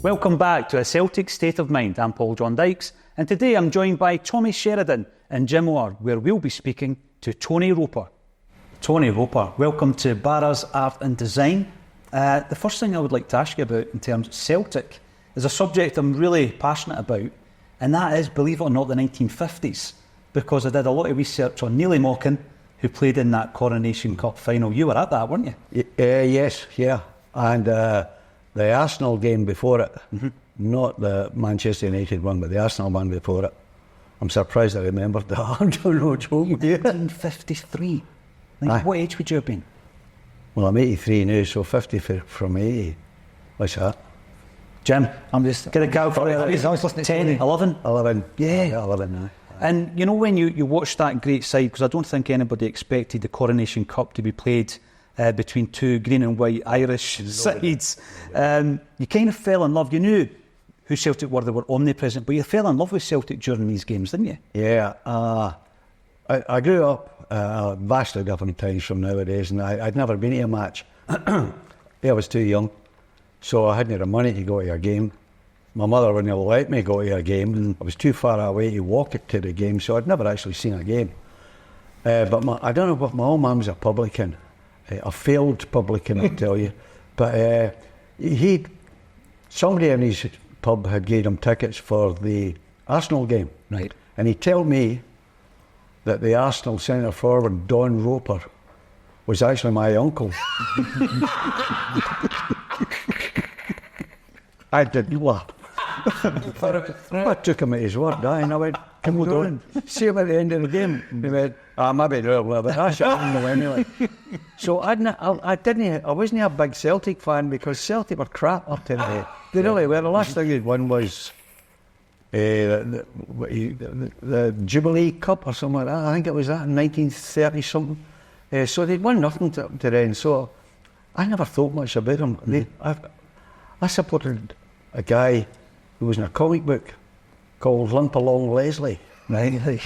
Welcome back to A Celtic State of Mind. I'm Paul John Dykes, and today I'm joined by Tommy Sheridan in Gemmell, where we'll be speaking to Tony Roper. Tony Roper, welcome to Barra's Art and Design. The first thing I would like to ask you about in terms of Celtic is a subject I'm really passionate about, and that is, believe it or not, the 1950s, because I did a lot of research on Neil Mochan, who played in that Coronation Cup final. You were at that, weren't you? Yes, yeah. And the Arsenal game before it, not the Manchester United one, but the Arsenal one before it. I'm surprised I remembered that. I don't know, Joe. 1953. What age would you have been? Well, I'm 83 now, so 50 from 80. What's that? Jim, I'm just get a calculator. I was listening to 10, 11? 11. Yeah. 11, And you know, when you watched that great side, because I don't think anybody expected the Coronation Cup to be played between two green and white Irish sides, you kind of fell in love. You knew who Celtic were, they were omnipresent, but you fell in love with Celtic during these games, didn't you? Yeah. I grew up vastly different times from nowadays, and I'd never been to a match. I was too young, so I hadn't the money to go to a game. My mother wouldn't let me go to a game, and I was too far away to walk it to the game, so I'd never actually seen a game. But I don't know if my old mum's a publican, a failed publican, I tell you. But somebody in his pub had gave him tickets for the Arsenal game. Right. And he told me that the Arsenal centre forward, Don Roper, was actually my uncle. I didn't laugh. I took him at his word, and I went, "Come on, see him at the end of the game." He went, "Maybe a little bit. I shouldn't know anyway." So I wasn't a big Celtic fan because Celtic were crap up to the. They really were. The last thing they'd won was the Jubilee Cup or something like that. I think it was that in 1930 something. So they'd won nothing to then. So I never thought much about them. I supported a guy who was in a comic book called Limp Along Leslie. Right.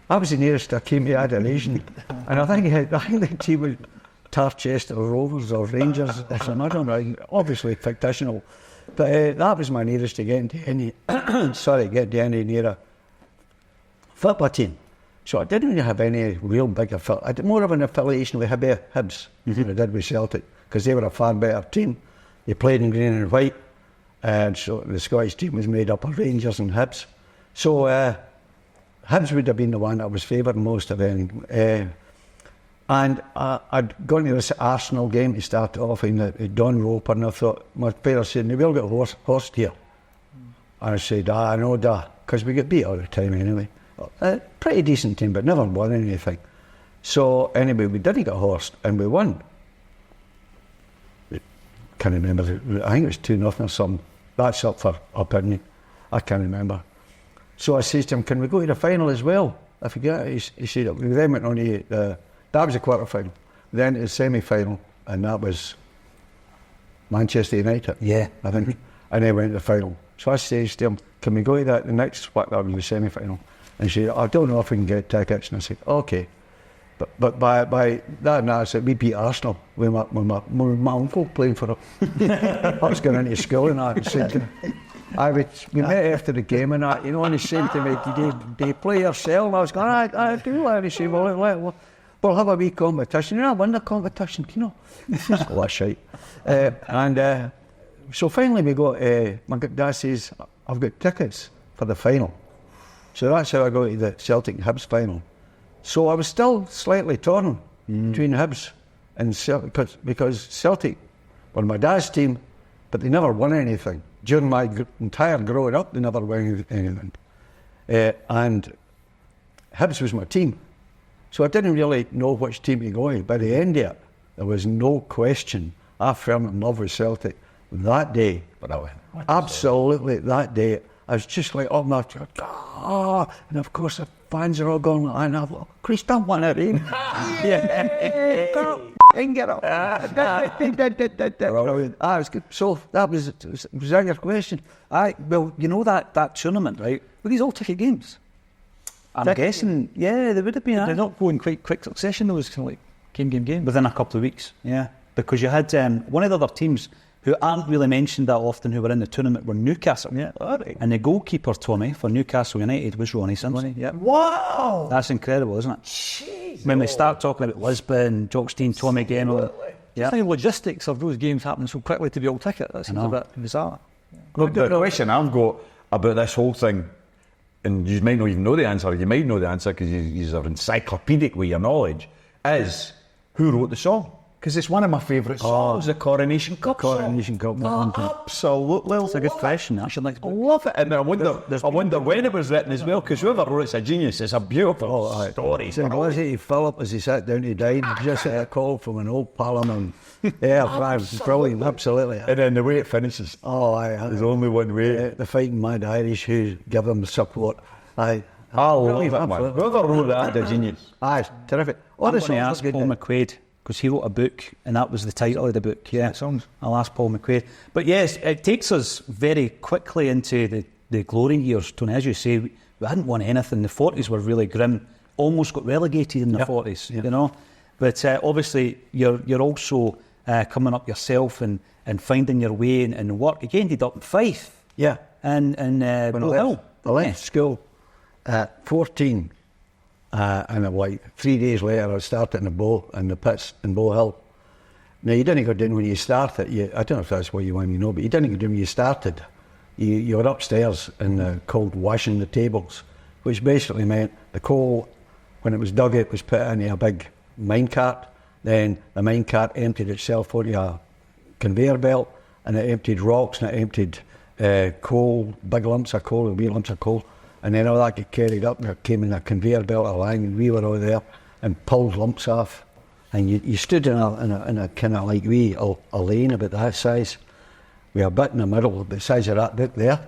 I was the nearest I came to adoration. And I think the team was Tarchester Rovers or Rangers or something. I don't know, obviously fictional. But that was my nearest to getting to any nearer football team. So I didn't really have any real big affiliation. I had more of an affiliation with Hibs than I did with Celtic, because they were a far better team. They played in green and white, and so the Scottish team was made up of Rangers and Hibs. So Hibs would have been the one that was favoured most of anything. And I'd gone to this Arsenal game to start off in Don Roper, and I thought, my parents said, "We'll get horsed here." And I said, "I know that," because we get beat all the time anyway. Pretty decent team, but never won anything. So anyway, we didn't get horsed, and we won. Can't remember. I think it was 2-0 or something. That's up for opinion. I can't remember. So I says to him, "Can we go to the final as well?" I forget. He said, "We then went on to that was the quarter final. Then to the semi-final, and that was Manchester United. Yeah, I think. And then went to the final. So I says to him, "Can we go to the next what? That was the semi-final." And she said, "I don't know if we can get tickets." And I said, "Okay." But by that night, I said, we beat Arsenal with my uncle playing for them. I was going into school and I said, we met after the game and that, and he said to me, "Do you play yourself?" And I was going, I do. And he said, well, we'll have a wee competition. And I won the competition, Oh, that's shite. So finally we got, my dad says, "I've got tickets for the final." So that's how I got to the Celtic Hibs final. So I was still slightly torn between Hibs and Celtic, because Celtic were my dad's team, but they never won anything. During my entire growing up, they never won anything. And Hibs was my team. So I didn't really know which team to go to. By the end of it, there was no question. I fell in love with Celtic that day. But I went, absolutely that day. I was just like, oh my God, and of course the fans are all going, and I thought, "Chris, don't want it in." Get up. Was good. So was that your question? Well, you know that tournament, right? Were these all ticket games? I'm guessing, yeah, they would have been. They're not going quite quick succession, though. It was kind of like game. Within a couple of weeks, yeah. Because you had one of the other teams who aren't really mentioned that often who were in the tournament were Newcastle. Yeah, all right. And the goalkeeper, Tommy, for Newcastle United was Ronnie Simpson. Yeah. Wow! That's incredible, isn't it? Jeez. When we start talking about Lisbon, Jockstein, Tommy Gemmell. Just the logistics of those games happening so quickly to be able to ticket, that seems a bit bizarre. Look, the question I've got about this whole thing, and you might not even know the answer, you might know the answer because you're encyclopedic with your knowledge, is who wrote the song? Because it's one of my favourite songs, the Coronation Cup Coronation Cup. Absolutely. It's a good question, actually. I love it. And I wonder when it was written as well, because whoever wrote it's a genius. It's a beautiful story. So was it Philip as he sat down to dine, just a call from an old parliament. Yeah, it was brilliant, absolutely. And then the way it finishes, there's only one way. The fighting mad Irish who give them support. I love it, man. Whoever wrote that, a genius. Aye, terrific. I'm going to ask Paul McQuaid, because he wrote a book, and that was the title of the book. Yeah, songs. I'll ask Paul McQuaid. But yes, it takes us very quickly into the glory years, Tony. As you say, we hadn't won anything. The 40s were really grim. Almost got relegated in the 40s, you know. But obviously, you're also coming up yourself and finding your way in work. You ended up in Fife. Yeah. And Bow Hill. I left school at 14. And like 3 days later, I started in the pits in Bow Hill. Now, you didn't go down when you started. I don't know if that's what you want me to know, but you didn't go down when you started. You were upstairs and called washing the tables, which basically meant the coal, when it was dug out, was put into a big minecart. Then the minecart emptied itself onto a conveyor belt, and it emptied rocks, and it emptied coal, big lumps of coal, and wee lumps of coal. And then all that got carried up and it came in a conveyor belt along, and we were all there and pulled lumps off. And you stood in a kind of like wee a lane about that size, with a bit in the middle, about the size of that book there,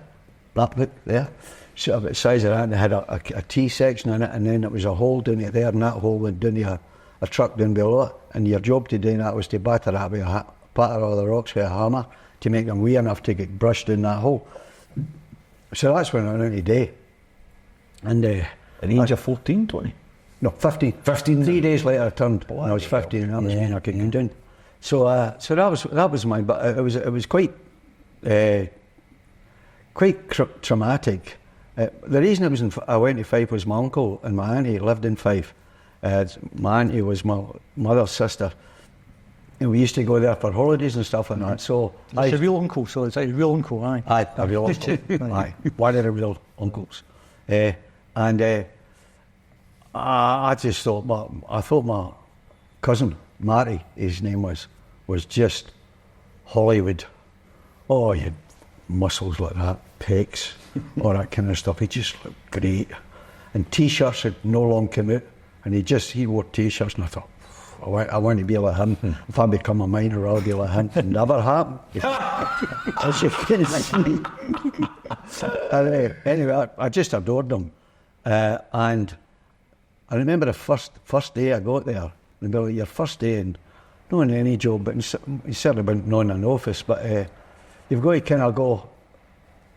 so about the size of that, and it had a T section in it, and then it was a hole down it there, and that hole went down to a truck down below it. And your job to do that was to batter that with batter all the rocks with a hammer to make them wee enough to get brushed in that hole. So that's when I went on to day. And At the age of 14, 20? No, 15. 15. 3 days later I turned, and I was 15, and that was when I could come down. So that was mine, but it was quite traumatic. The reason I went to Fife was my uncle and my auntie lived in Fife. My auntie was my mother's sister, and we used to go there for holidays and stuff like that. So it's a real uncle, so it's a real uncle, aye. Aye, a real uncle. Aye, one of the real uncles. I just thought, I thought my cousin, Marty, his name was just Hollywood. Oh, he had muscles like that, pecs, all that kind of stuff. He just looked great. And T-shirts had no long come out, and he wore T-shirts, and I thought, I want to be like him. If I become a miner, I'll be like him. It never happened. As you can see. Anyway, I just adored him. And I remember the first day I got there. Remember your first day, and not in any job, but you certainly not in an office, but you've got to kind of go,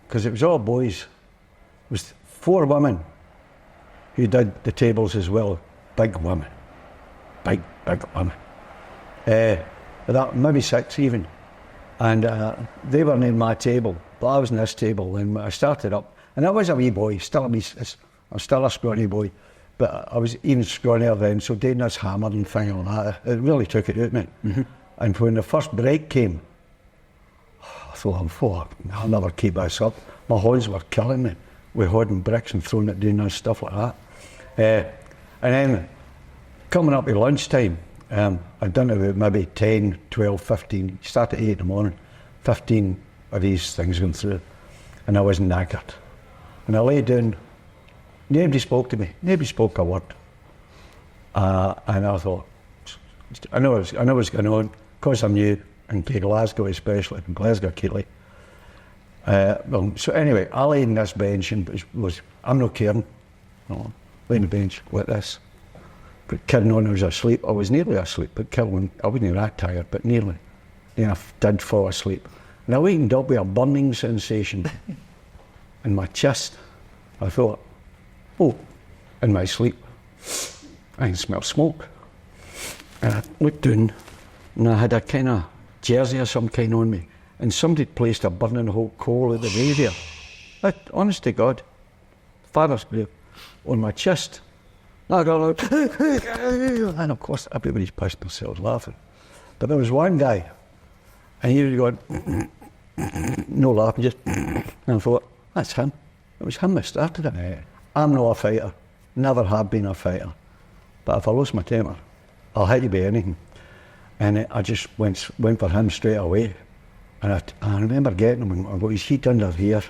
because it was all boys. It was 4 women who did the tables as well. Big women. Big women. Maybe 6 even. And they were in my table, but I was in this table, and I started up, and I was a wee boy, I'm still a scrawny boy, but I was even scrawnier then, so doing this hammering thing like that, it really took it out of me. Mm-hmm. And when the first break came, I thought, I'll never keep this up. My hands were killing me with holding bricks and throwing it down and stuff like that. And then, coming up at lunchtime, I'd done about maybe 10, 12, 15, start at 8 in the morning, 15 of these things going through, and I was knackered. And I lay down, nobody spoke to me, nobody spoke a word. And I thought, I know what's going on, because I'm new, and to Glasgow especially, in Glasgow, Keighley. So anyway, I lay on this bench, and I'm not caring, no, lay on the bench like this. But carrying on, I was asleep. I was nearly asleep, but I wasn't that tired, but nearly. Then I did fall asleep. And I wakened up with a burning sensation in my chest. I thought, in my sleep, I can smell smoke. And I looked down, and I had a kind of jersey or some kind on me. and somebody placed a burning hot coal at the radio. Honest to God, father's grave, on my chest. I got like, and of course everybody's pissed themselves laughing. But there was one guy, and he was going, no laughing, just, and I thought, that's him. It was him that started it. Yeah. I'm not a fighter, never have been a fighter. But if I lose my temper, I'll hit you by anything. And I just went for him straight away. And I remember getting him, and I got his feet under here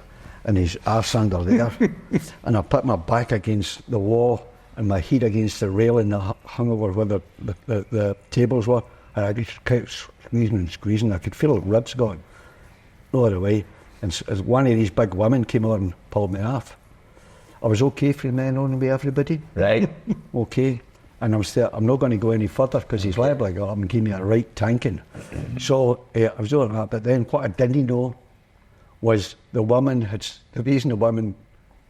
and his arse under there. And I put my back against the wall and my head against the railing that hung over where the tables were. And I just kept squeezing and squeezing. I could feel the ribs going all the way. And as one of these big women came over and pulled me off. I was okay from then on with everybody. Right. Okay. And I'm not going to go any further because he's liable to go up and give me a right tanking. So I was doing that. But then what I didn't know was the reason the woman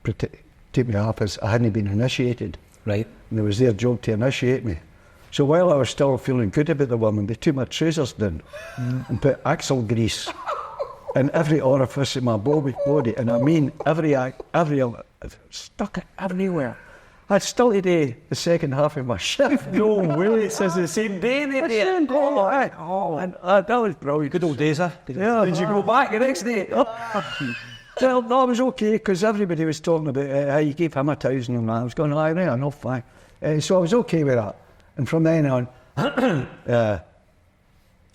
took me off is I hadn't been initiated. Right. And it was their job to initiate me. So while I was still feeling good about the woman, they took my trousers down and put axle grease in every orifice of my body. And I mean every stuck it everywhere. I'd still today the second half of my shift. No way, it says the same day they did. And that was brilliant. Good old days, huh? Yeah. Did you go back the next day? Well, no, it was okay because everybody was talking about how you gave him 1,000 and that. I was going, right, enough, fine. So I was okay with that. And from then on, I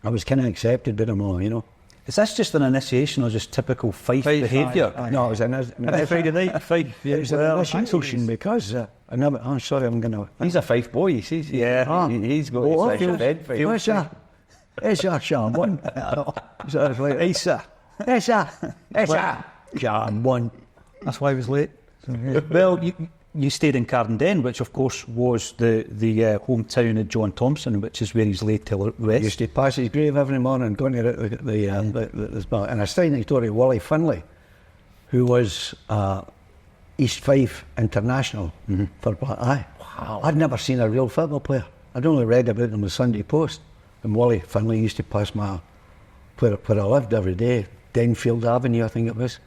was kind of accepted by them all, you know. Is this just an initiation or just typical Fife behaviour? No, it was an Friday night, Fife. it was an initiation because I never. I'm sorry, I'm going to. He's a Fife boy, you see. Yeah. He's got his special bed for you. Where's that? It's a sham one. Hey, sir. It's a sham one. That's why I was late. Well, you stayed in Cardenden, which of course was the hometown of John Thompson, which is where he's laid to rest. Used to pass his grave every morning, going to the and I stayed next door to Wally Finlay, who was East Fife international for Black Eye. Wow. I'd never seen a real football player. I'd only read about him in the Sunday Post. And Wally Finlay used to pass where I lived every day, Denfield Avenue, I think it was.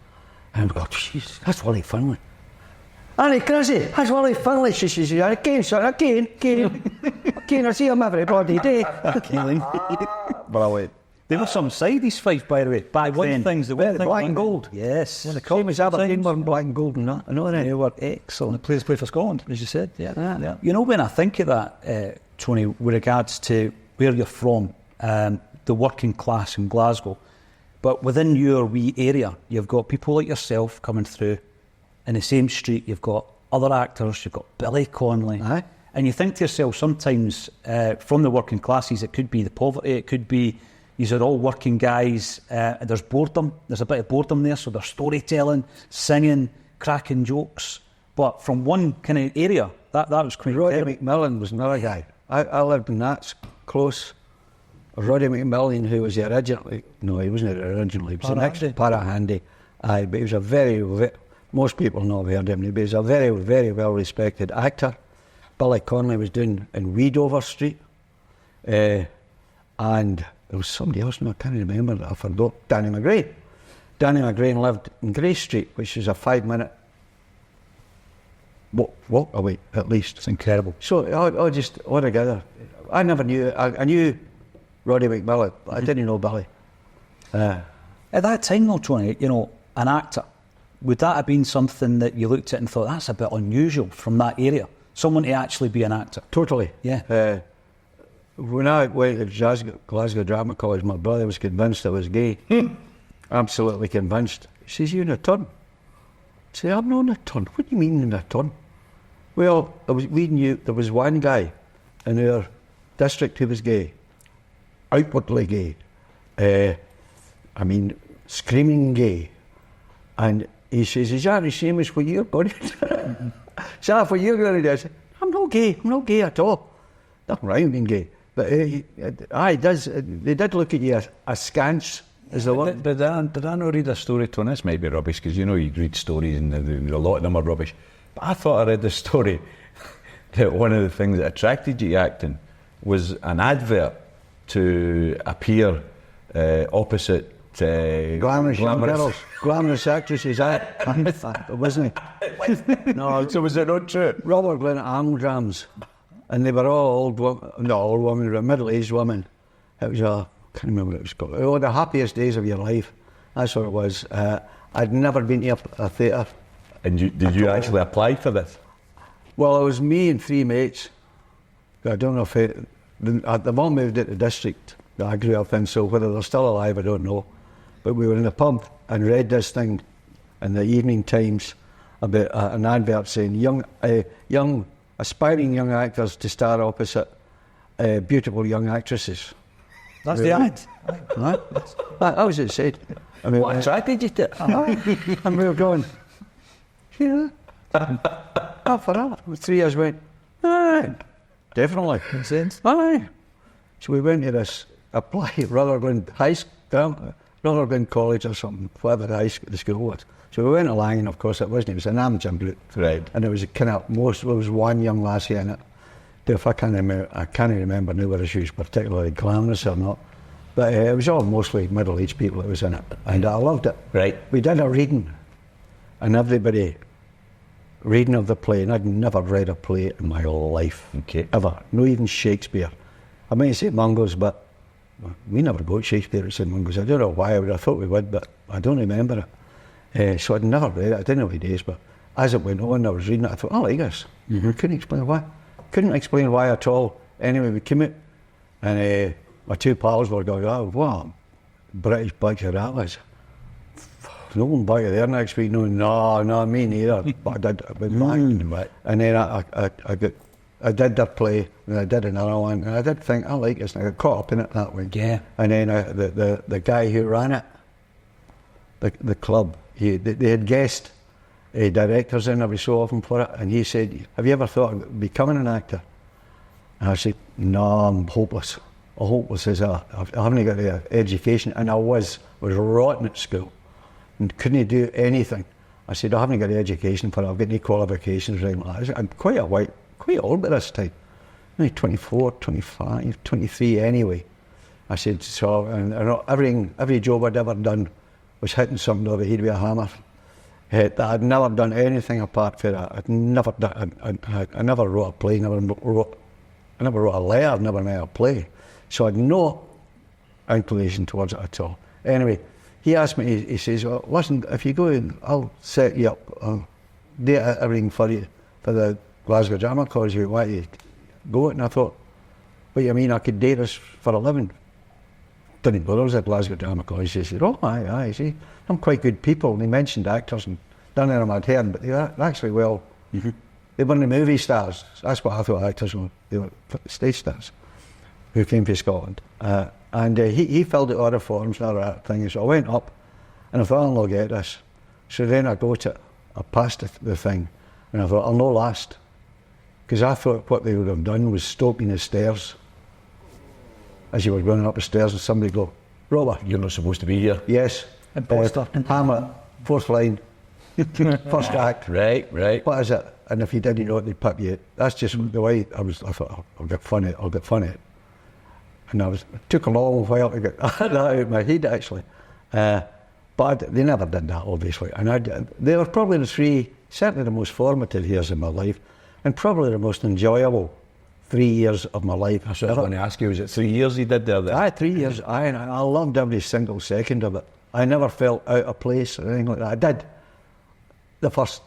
And I go, jeez, that's Wally Finlay. Annie, crazy, that's Wally Finlay. She says, again, son, again, I see him every bloody day. Brilliant. They were some side, these Fife, by the way, back then. They were Black and gold. Yes. Same as Aberdeen were in black and gold and that. I know that. They were excellent. The players play for Scotland, as you said. Yeah. You know, when I think of that, Tony, with regards to where you're from, the working class in Glasgow, but within your wee area, you've got people like yourself coming through. In the same street, you've got other actors, you've got Billy Connolly. Aye. And you think to yourself, sometimes from the working classes, it could be the poverty, it could be these are all working guys, there's boredom, there's a bit of boredom there, so there's storytelling, singing, cracking jokes. But from one kind of area, that was quite Roddy terrible. McMillan was another guy. I lived in that close. Roddy McMillan, who was the originally, no, he wasn't originally, he was the next Parahandy. Aye, but he was a very, most people know heard him, but he was a very, very well respected actor. Billy Connolly was doing in Weedover Street. And there was somebody else, no, I can't remember that, I forgot. Danny McGrain. Danny McGrain lived in Grey Street, which is a 5-minute walk away, at least. It's incredible. So all together, I never knew, I knew Roddy McMillan, but I didn't know Billy. At that time though, Tony, you know, an actor, would that have been something that you looked at and thought, that's a bit unusual from that area? Someone to actually be an actor? Totally. Yeah. When I went to Glasgow Drama College, my brother was convinced I was gay. Absolutely convinced. He says, you in a turn? I say, I'm not in a turn. What do you mean in a turn? Well, we knew there was one guy in our district who was gay. Outwardly gay. Screaming gay. And he says, is that the same as what you're going to do? Is that what you're going to do? I said, I'm not gay at all. Nothing wrong with being gay. But they did look at you askance as the one. Did I not read a story, Tony? This might be rubbish, because you know you read stories and a lot of them are rubbish. But I thought I read the story that one of the things that attracted you to acting was an advert to appear opposite Glamorous young girls, glamorous actresses. Wasn't he? No. So was it not true? Robert Glenn Armdrams, and they were all old women, not old women, they were middle-aged women. It was I can't remember what it was called. Oh, the happiest days of your life. That's what it was. I'd never been to a theatre. And did you actually apply for this? Well, it was me and 3 mates. I don't know if they've all moved into the district that I grew up in, so whether they're still alive, I don't know. But we were in the pub and read this thing in the Evening Times about an advert saying young aspiring young actors to star opposite beautiful young actresses. That's the ad. Right? That was it said. I mean, What attracted you to it? and we were going, yeah, for that. 3 years went, aye, definitely. Makes sense. Aye. So we went to this apply Rutherglen Rutherglen College or something, whatever the school was. So we went along, and of course it wasn't. It was an amateur group, Right. and it was there was one young lassie in it. If I can't remember now whether she was particularly glamorous or not. But it was all mostly middle-aged people that was in it, and I loved it. Right. We did a reading, and everybody reading of the play, and I'd never read a play in my life, Okay. ever. No, even Shakespeare. I might say Mungo's, but we never got Shakespeare at St Mungo's. I don't know why. I thought we would, but I don't remember it. So I'd never read it. I didn't know the days, but as it went on, I was reading it. I thought, I like this. Couldn't explain why. Couldn't explain why at all. Anyway, we came out, and my 2 pals were going, oh, what a British bunch of rattlers. No one back there next week. No, me neither. But I did. I went back. And then I did that play, and I did another one, and I did think, I like this, and I got caught up in it that way. Yeah. And then the guy who ran it, the club, they had guest directors in every so often for it, and he said, have you ever thought of becoming an actor? And I said, no, I'm hopeless. I'm hopeless as I haven't got the education, and I was rotten at school and couldn't do anything. I said, I haven't got the education for it, I've got any qualifications or anything like that. I'm quite old by this time, maybe 24, 25, 23 anyway. I said, so, and every job I'd ever done was hitting something over the head with a hammer. I'd never done anything apart from that. I never wrote a play, I never wrote a letter, never made a play. So I had no inclination towards it at all. Anyway, he asked me, he says, well, listen, if you go in, I'll set you up, I'll do everything for you, for the Glasgow Drama College, you want you go. And I thought, what do you mean I could do this for a living? Didn't know there was a Glasgow Drama College. He said, oh, aye, see, I'm quite good people. And he mentioned actors, and down there I'd heard, but they were actually, well, they weren't the movie stars. That's what I thought actors were. They were stage stars who came from Scotland. And he filled out all the forms and all that thing. So I went up, and I thought, I'll not get this. So then I passed the thing, and I thought, I'll not last. Because I thought what they would have done was stop me in the stairs as you were running up the stairs, and somebody go, Robert, You're not supposed to be here. yes, Imposter. Hamlet, 4th line, first act. Right. What is it? And if you didn't know it, they'd put you out. That's just the way I thought, I'll get fun at it. And it took a long while to get that out of my head, actually. But they never did that, obviously. And they were probably certainly the most formative years of my life, and probably the most enjoyable 3 years of my life. So I was going to ask you, was it 3 years you did there then? Aye, 3 years. Aye, and I loved every single second of it. I never felt out of place or anything like that. I did the first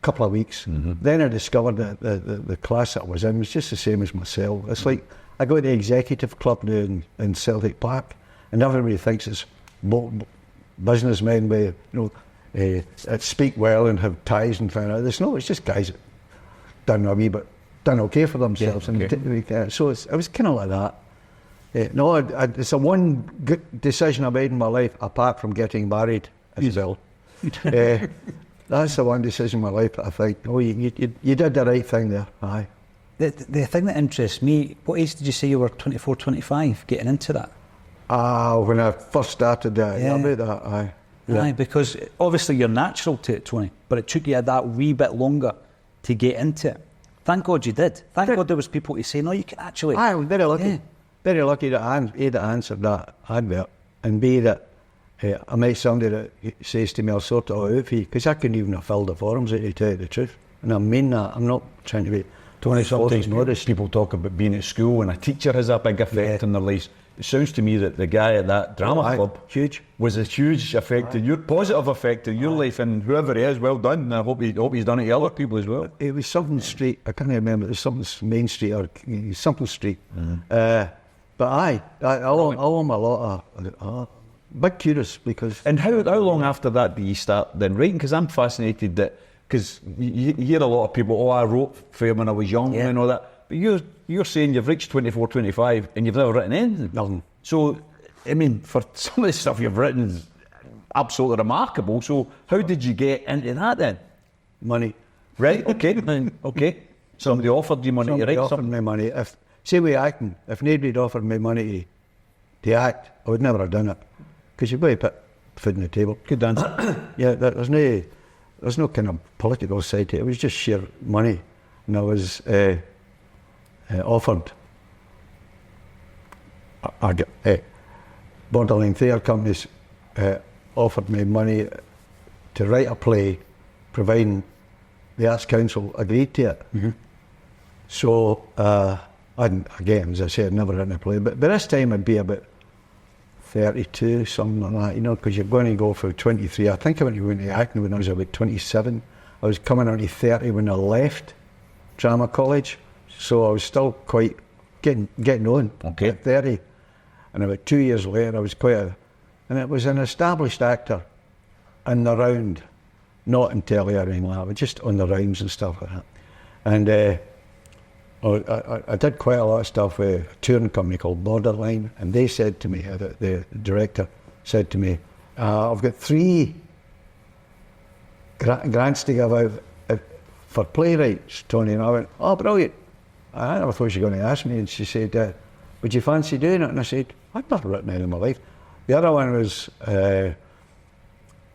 couple of weeks. Then I discovered that the class that I was in was just the same as myself. It's like I go to the executive club now in Celtic Park, and everybody thinks it's businessmen with, that speak well and have ties and things like that. It's just guys that done okay for themselves. Yeah, okay. And so it was kind of like that. It's the one good decision I made in my life, apart from getting married as well. That's the one decision in my life that I think, you did the right thing there. Aye. The thing that interests me, what age did you say you were, 24, 25, getting into that? When I first started that, Yeah. about that, aye. Yeah. Aye, because obviously you're natural to it, Tony, but it took you that wee bit longer to get into it. Thank God you did. Thank God there was people to say, no, you can actually... I was very lucky. Yeah. Very lucky that A, that answered that advert, and B, that I met somebody that says to me, I'll sort it all out for you, because I couldn't even have filled the forms out, to tell you the truth. And I mean that. I'm not trying to be... Tony, sometimes people talk about being at school and a teacher has a big effect in their lives. It sounds to me that the guy at that drama club was a huge effect, in your positive effect in your life, and whoever he is, well done. And I hope he's done it to other people as well. It was something street, I can't remember, it was something Main Street or something street. But I owe him a lot of... big kudos, because... And how long after that do you start then writing? Because I'm fascinated that... Because you hear a lot of people, I wrote for when I was young and all that. But you're saying you've reached 24, 25 and you've never written anything. Nothing. So, I mean, for some of the stuff you've written is absolutely remarkable. So how did you get into that then? Money. Right, okay. Okay. Somebody offered you money to write offered something? me money. Say with acting, if nobody had offered me money to act, I would never have done it. Because you've got to put food on the table. Good answer. Yeah, there's no kind of political side to it. It was just sheer money. And I was offered, Borderline Theatre Companies offered me money to write a play, providing the Arts Council agreed to it. So, again, as I said, I'd never written a play, but by this time I'd be about 32, something like that, you know, because you're going to go through 23. I think I went into acting when I was about 27. I was coming on to 30 when I left drama college, so I was still quite getting on at 30. And about 2 years later, I was and it was an established actor in the round, not in telly or anything like that, but just on the rounds and stuff like that. And I did quite a lot of stuff with a touring company called Borderline, and they said to me, the director said to me, I've got 3 grants to give out for playwrights, Tony. And I went, oh, brilliant. I never thought she was going to ask me. And she said, would you fancy doing it? And I said, I've never written anything in my life. The other one was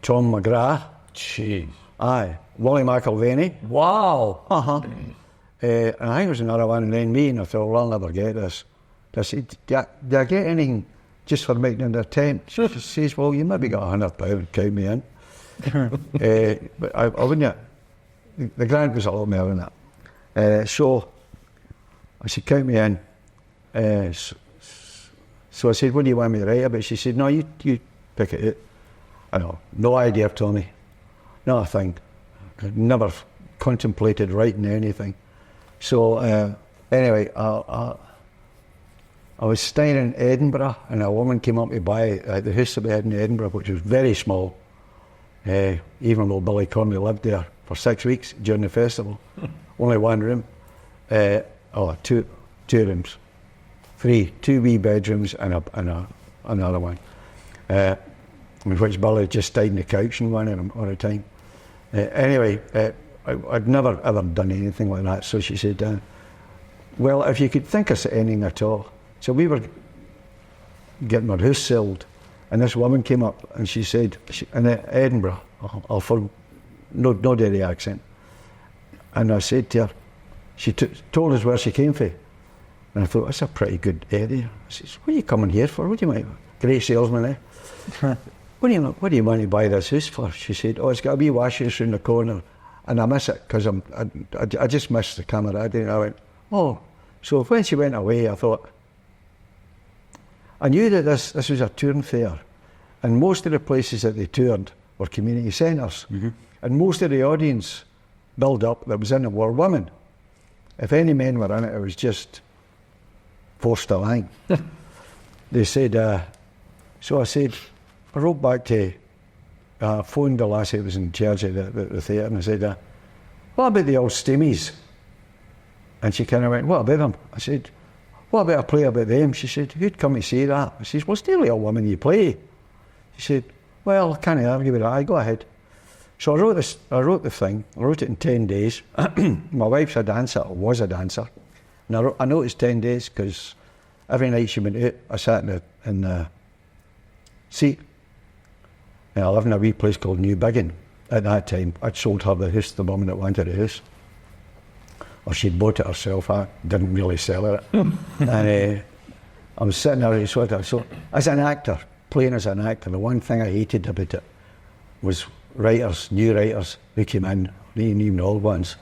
Tom McGrath. Jeez. Aye. Willie McIlvaney. Wow. And I think it was another one, and then me, and I thought, well, I'll never get this. I said, do I get anything just for making an attempt? She says, well, you maybe got £100, count me in. But I wouldn't. The grant was a lot more than that. So I said, count me in. So I said, what do you want me to write about? She said, no, you pick it out. I know, no idea, Tony. Not a thing. I'd never contemplated writing anything. So anyway, I was staying in Edinburgh, and a woman came up to buy the house that we had in Edinburgh, which was very small, even though Billy Connolly lived there for 6 weeks during the festival. Only one room. Two rooms. 2 wee bedrooms and another one. Which Billy just stayed in the couch in one of them all the time. Anyway, I'd never ever done anything like that, so she said, well, if you could think of anything at all. So we were getting our house sold, and this woman came up and she said, in Edinburgh, no dirty accent, and I said to her, she told us where she came from, and I thought, that's a pretty good area. I said, what are you coming here for? What do you want? Great salesman, eh? What do you want to buy this house for? She said, it's got a wee wash house in the corner, and I miss it because I just missed the camera. I went, oh. So when she went away, I thought, I knew that this was a touring fair, and most of the places that they toured were community centres, and most of the audience build-up that was in it were women. If any men were in it, it was just forced a line. They said, so I said, I wrote back to, phoned the lassie that was in charge of the theatre, and I said, what about the old Steamies? And she kind of went, what about them? I said, what about a play about them? She said, who'd come to see that? I said, well, it's nearly a woman you play. She said, well, I can't argue with that. I go ahead. So I wrote the thing. I wrote it in 10 days. My wife's a dancer, or was a dancer. And I know it's 10 days because every night she went out, I sat in the seat. And I lived in a wee place called New Biggin. At that time, I'd sold her the house, the woman that wanted the house. Or she'd bought it herself. I didn't really sell it. And I was sitting there, so as an actor, playing as an actor, the one thing I hated about it was writers, new writers who came in, even old ones,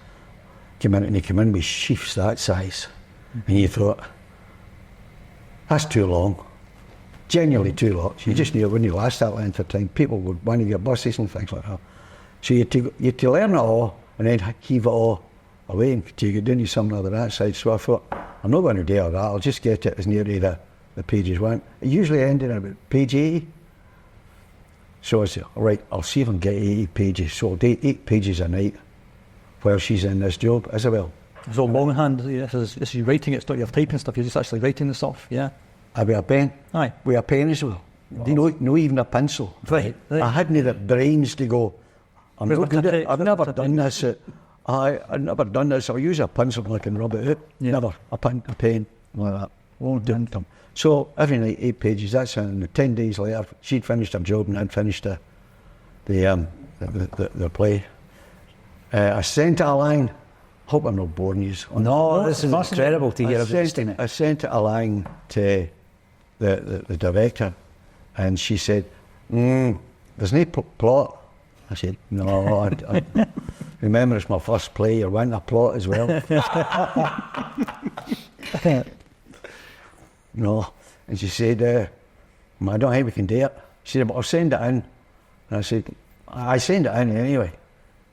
came in and they came in with sheafs that size. And you thought, that's too long. Genuinely too long. You just knew it wouldn't last that length of time. People would want to get buses and things like that. So you had to learn it all and then heave it all away until you get down to something like that side. So I thought, I'm not going to do all that, I'll just get it as near to the pages went. It usually ended at about page 80. So I said, all right, I'll see if I can get 80 pages. So I'll do 8 pages a night while she's in this job, Isabel. So longhand, this is you writing it, it's not your typing stuff, you're just actually writing the stuff, yeah? With a pen. Aye. With a pen as well. No even a pencil. Right. I hadn't the brains to go, I'm not good at it. I've never done this. I've never done this. I'll use a pencil and I can rub it out. Yeah. Never. A pen like that. Won't do it. So every night 8 pages, that's and 10 days later she'd finished her job and I'd finished the play. I sent her a line. Hope I'm not boring you. No, this is incredible to hear about Steamy. I sent a line to the director and she said, there's no plot. I said, no, I remember it's my first play, you're wanting a plot as well. No. And she said, I don't think we can do it. She said, but I'll send it in. And I said, I send it in anyway.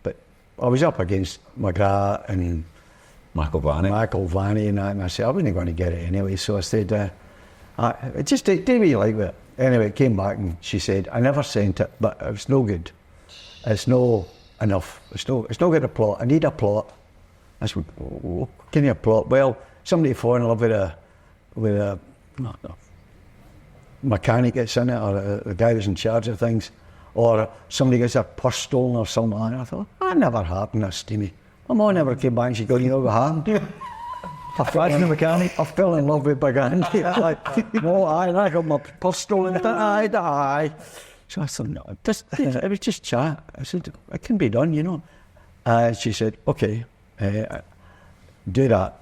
But I was up against McGrath and Michael Vanny and that, and I said, I wasn't going to get it anyway. So I said, it just did me like that. Anyway, it came back and she said, I never sent it, but it was no good. It's no enough. It's no good a plot. I need a plot. I said, can you a plot? Well, somebody fall in love with a mechanic that's in it, or the guy who's in charge of things, or somebody gets their purse stolen or something like that. I thought, that never happened, that's Steamy. My mum never came back and she goes, you know what happened? I fell in love with Big Andy. No, I got my purse stolen. Aye. So I thought, no, it was just chat. I said, it can be done, you know. And she said, okay, do that.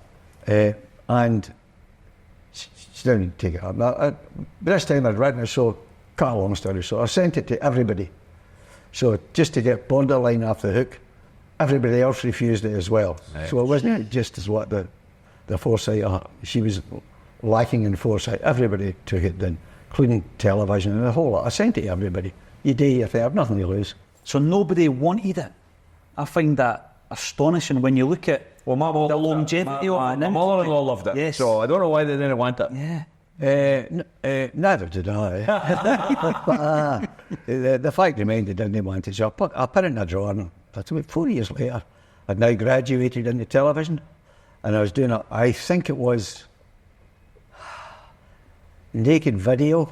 And she didn't take it up. But this time I'd written it, so cut a long story short, I sent it to everybody. So just to get Borderline off the hook, everybody else refused it as well. Right. So it wasn't just as what the foresight, she was lacking in foresight. Everybody took it then, including television and the whole lot. I sent it to everybody. You do your thing, I've nothing to lose. So nobody wanted it. I find that astonishing when you look at the longevity of it. My mother-in-law loved it, yes. So I don't know why they didn't want it. Yeah. Neither did I. But the fact remained they didn't want it. So I put it in a drawer, and that's about 4 years later. I'd now graduated into television, and I was doing it. I think it was Naked Video,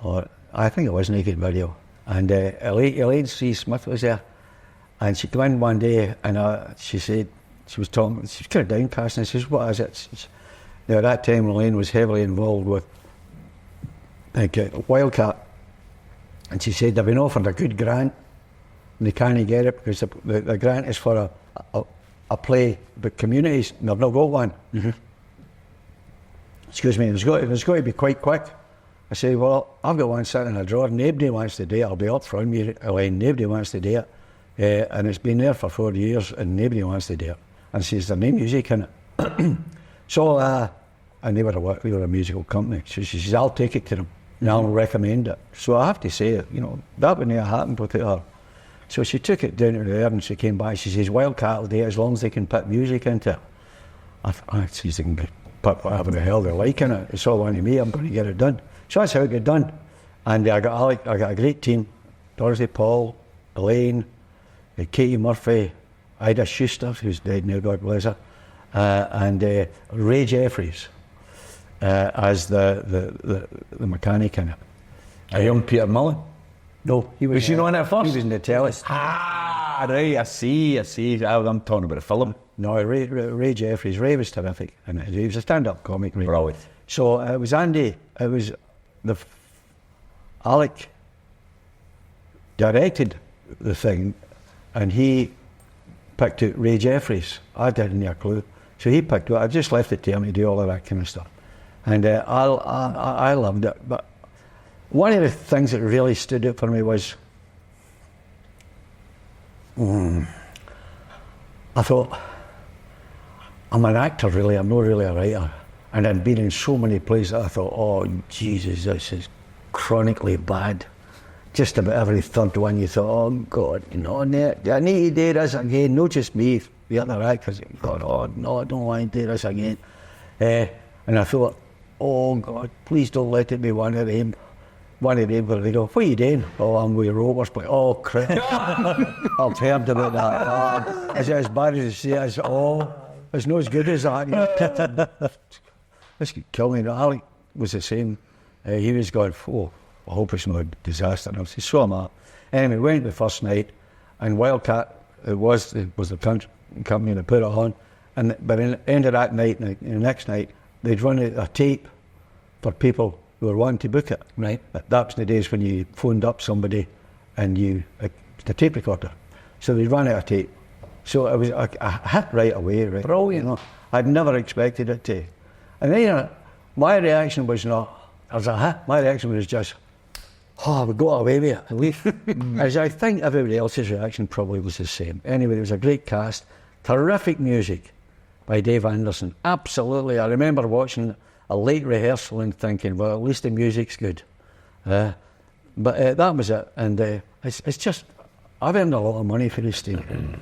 or I think it was Naked Video, and Elaine C. Smith was there, and she came in one day and she said, she was kind of downcast, and she says, what is it? Now at that time Elaine was heavily involved with Wildcat, and she said they've been offered a good grant and they can't get it because the grant is for a play about communities and they've not got one. Mm-hmm. Excuse me, it's got to be quite quick. I say, well, I've got one sitting in a drawer, nobody wants to do it. I'll be up front with you, Elaine, nobody wants to do it. And it's been there for 4 years and nobody wants to do it. And she says, there's no music in it. So, and they were a musical company. So she says, I'll take it to them and I'll recommend it. So I have to say, that wouldn't have happened with her. So she took it down to there and she came back. She says, Wildcat will do it as long as they can put music into it. I thought, they can put whatever the hell they like in it. It's all on to me, I'm going to get it done. So that's how it got done. And I got a great team. Dorothy Paul, Elaine, Katie Murphy, Ida Schuster, who's dead now, God bless her, and Ray Jeffries as the mechanic in it. A young Peter Mullen? No, he was he not in it first? He was in the telly. Right, I see. I'm talking about a film. No, Ray Jeffries. Ray was terrific, and he was a stand-up comic. Ray. Brilliant. So it was Andy. It was Alec directed the thing, and he picked out Ray Jeffries. I didn't have a clue, so he picked it. I just left it to him to do all of that kind of stuff, and I loved it. But One of the things that really stood out for me was, I thought, I'm an actor really, I'm not really a writer. And I'd been in so many plays that I thought, oh Jesus, this is chronically bad. Just about every third one you thought, oh God, I need to do this again, not just me, the other actors. God, oh no, I don't want to do this again. And I thought, oh God, please don't let it be one of them where they go, what are you doing? Oh, I'm with Ropers, but oh crap. I've heard about that. Oh, is it as bad as you say? It's not as good as that. This could kill me. Alec was the same. He was going, oh, I hope it's not a disaster. And I said, so am I. Anyway, we went the first night, and Wildcat, it was the company that put it on. And by the end of that night, the next night, they'd run a tape for people who were wanting to book it. Right. That was the days when you phoned up somebody and the tape recorder. So they'd run out of tape. So it was a hit right away, right? Brilliant. I'd never expected it to. And then my reaction was not, as a hit, my reaction was just, oh, we got away with it, at least. As I think everybody else's reaction probably was the same. Anyway, there was a great cast, terrific music by Dave Anderson. Absolutely. I remember watching a late rehearsal and thinking, well, at least the music's good. But that was it. And it's just, I've earned a lot of money for this thing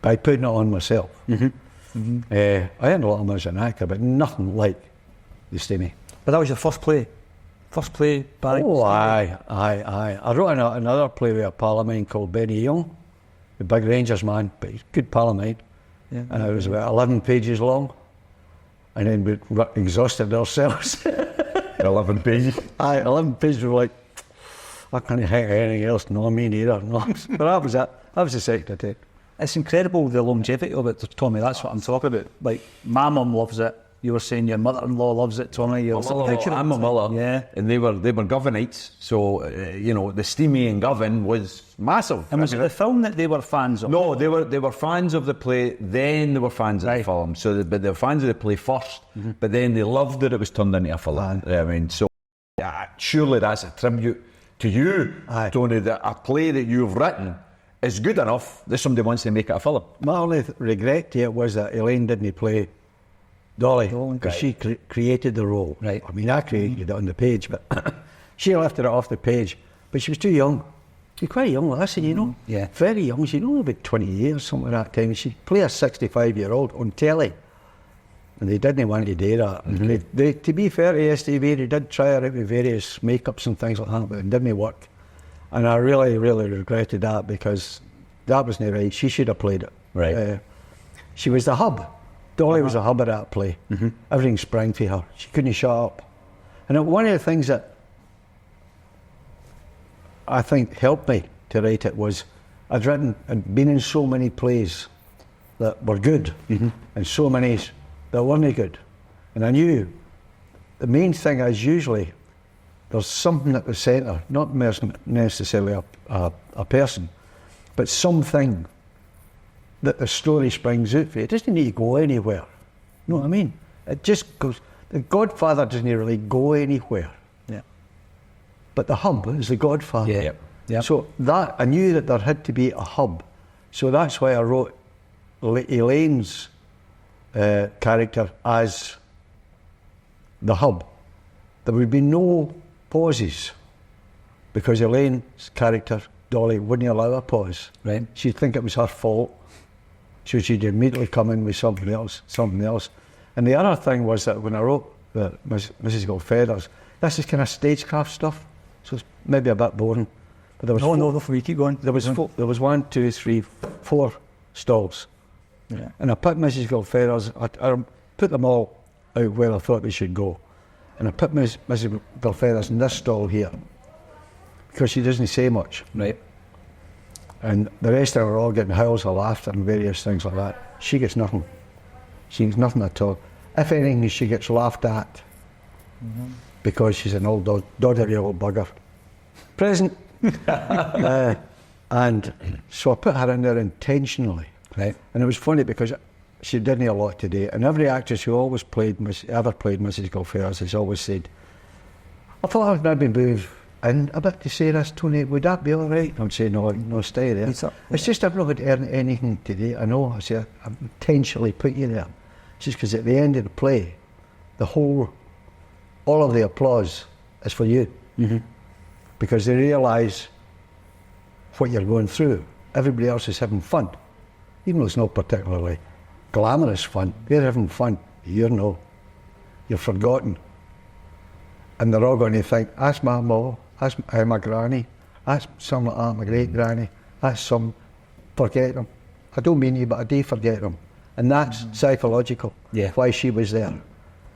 by putting it on myself. I earned a lot of money as an actor, but nothing like the Steamy. But that was your first play? First play by... Oh, aye. I wrote another play with a pal of mine called Benny Young, the big Rangers man, but he's a good pal of mine. Yeah. And it was about 11 pages long. And then we exhausted ourselves. 11 pages? Aye, 11 pages. We were like, I can't think of anything else. No, me neither. No. But that was it. That was the second take. It's incredible the longevity of it, Tommy. That's what I'm talking about. Like, my mum loves it. You were saying your mother-in-law loves it, Tommy. I'm a Miller. Yeah. And they were Govenites, so the Steamy and Govan was massive. And was it the film that they were fans of? No, they were fans of the play. Then they were fans of the film. So, but they were fans of the play first. But then they loved that it was turned into a film. I mean, so surely that's a tribute to you, Tony. That a play that you've written is good enough that somebody wants to make it a film. My only regret to it was that Elaine didn't play Dolly, because she created the role. Right. I mean, I created it on the page, but she lifted it off the page. But she was too young. She was quite a young lassie, Yeah. Very young. She was only about 20 years, something like that time. She'd play a 65-year-old on telly. And they didn't want to do that. And they, to be fair to STV, they did try her out with various makeups and things like that, but it didn't work. And I really, really regretted that, because that wasn't right. She should have played it. Right. She was the hub. Dolly was a hub of that play. Everything sprang to her. She couldn't shut up. And one of the things that I think helped me to write it was I'd been in so many plays that were good and so many that weren't good. And I knew the main thing is usually there's something at the centre, not necessarily a person, but something that the story springs out for. It doesn't need to go anywhere. You know what I mean? It just goes. The Godfather doesn't really go anywhere. Yeah. But the hub is the Godfather. Yeah. Yep. So that I knew that there had to be a hub. So that's why I wrote Elaine's character as the hub. There would be no pauses, because Elaine's character, Dolly, wouldn't allow a pause. Right. She'd think it was her fault. So she'd immediately come in with something else. And the other thing was that when I wrote Mrs. Goldfeathers, this is kind of stagecraft stuff, so it's maybe a bit boring. But there was No, for me, keep going. There was 1, 2, 3, 4 stalls. Yeah. And I put Mrs. Goldfeathers, I put them all out where I thought they should go. And I put Mrs. Goldfeathers in this stall here, because she doesn't say much. Right. And the rest of them are all getting howls of laughter and various things like that. She gets nothing. She gets nothing at all. If anything, she gets laughed at because she's an old doddery-old bugger. Present. And so I put her in there intentionally. Right. And it was funny because she didn't a lot today. And every actress who ever played Mrs. Goldfeathers has always said, I thought I would maybe move and a bit to say this, Tony, would that be all right? I'd say, no, stay there. It's just I've not had anything today. I know, I say, I intentionally put you there. Just because at the end of the play, all of the applause is for you. Mm-hmm. Because they realise what you're going through. Everybody else is having fun. Even though it's not particularly glamorous fun, they're having fun. You're forgotten. And they're all going to think, that's my ma, that's my granny, that's some like that, my great granny, that's some, forget them. I don't mean you, but I do forget them. And that's psychological, why she was there.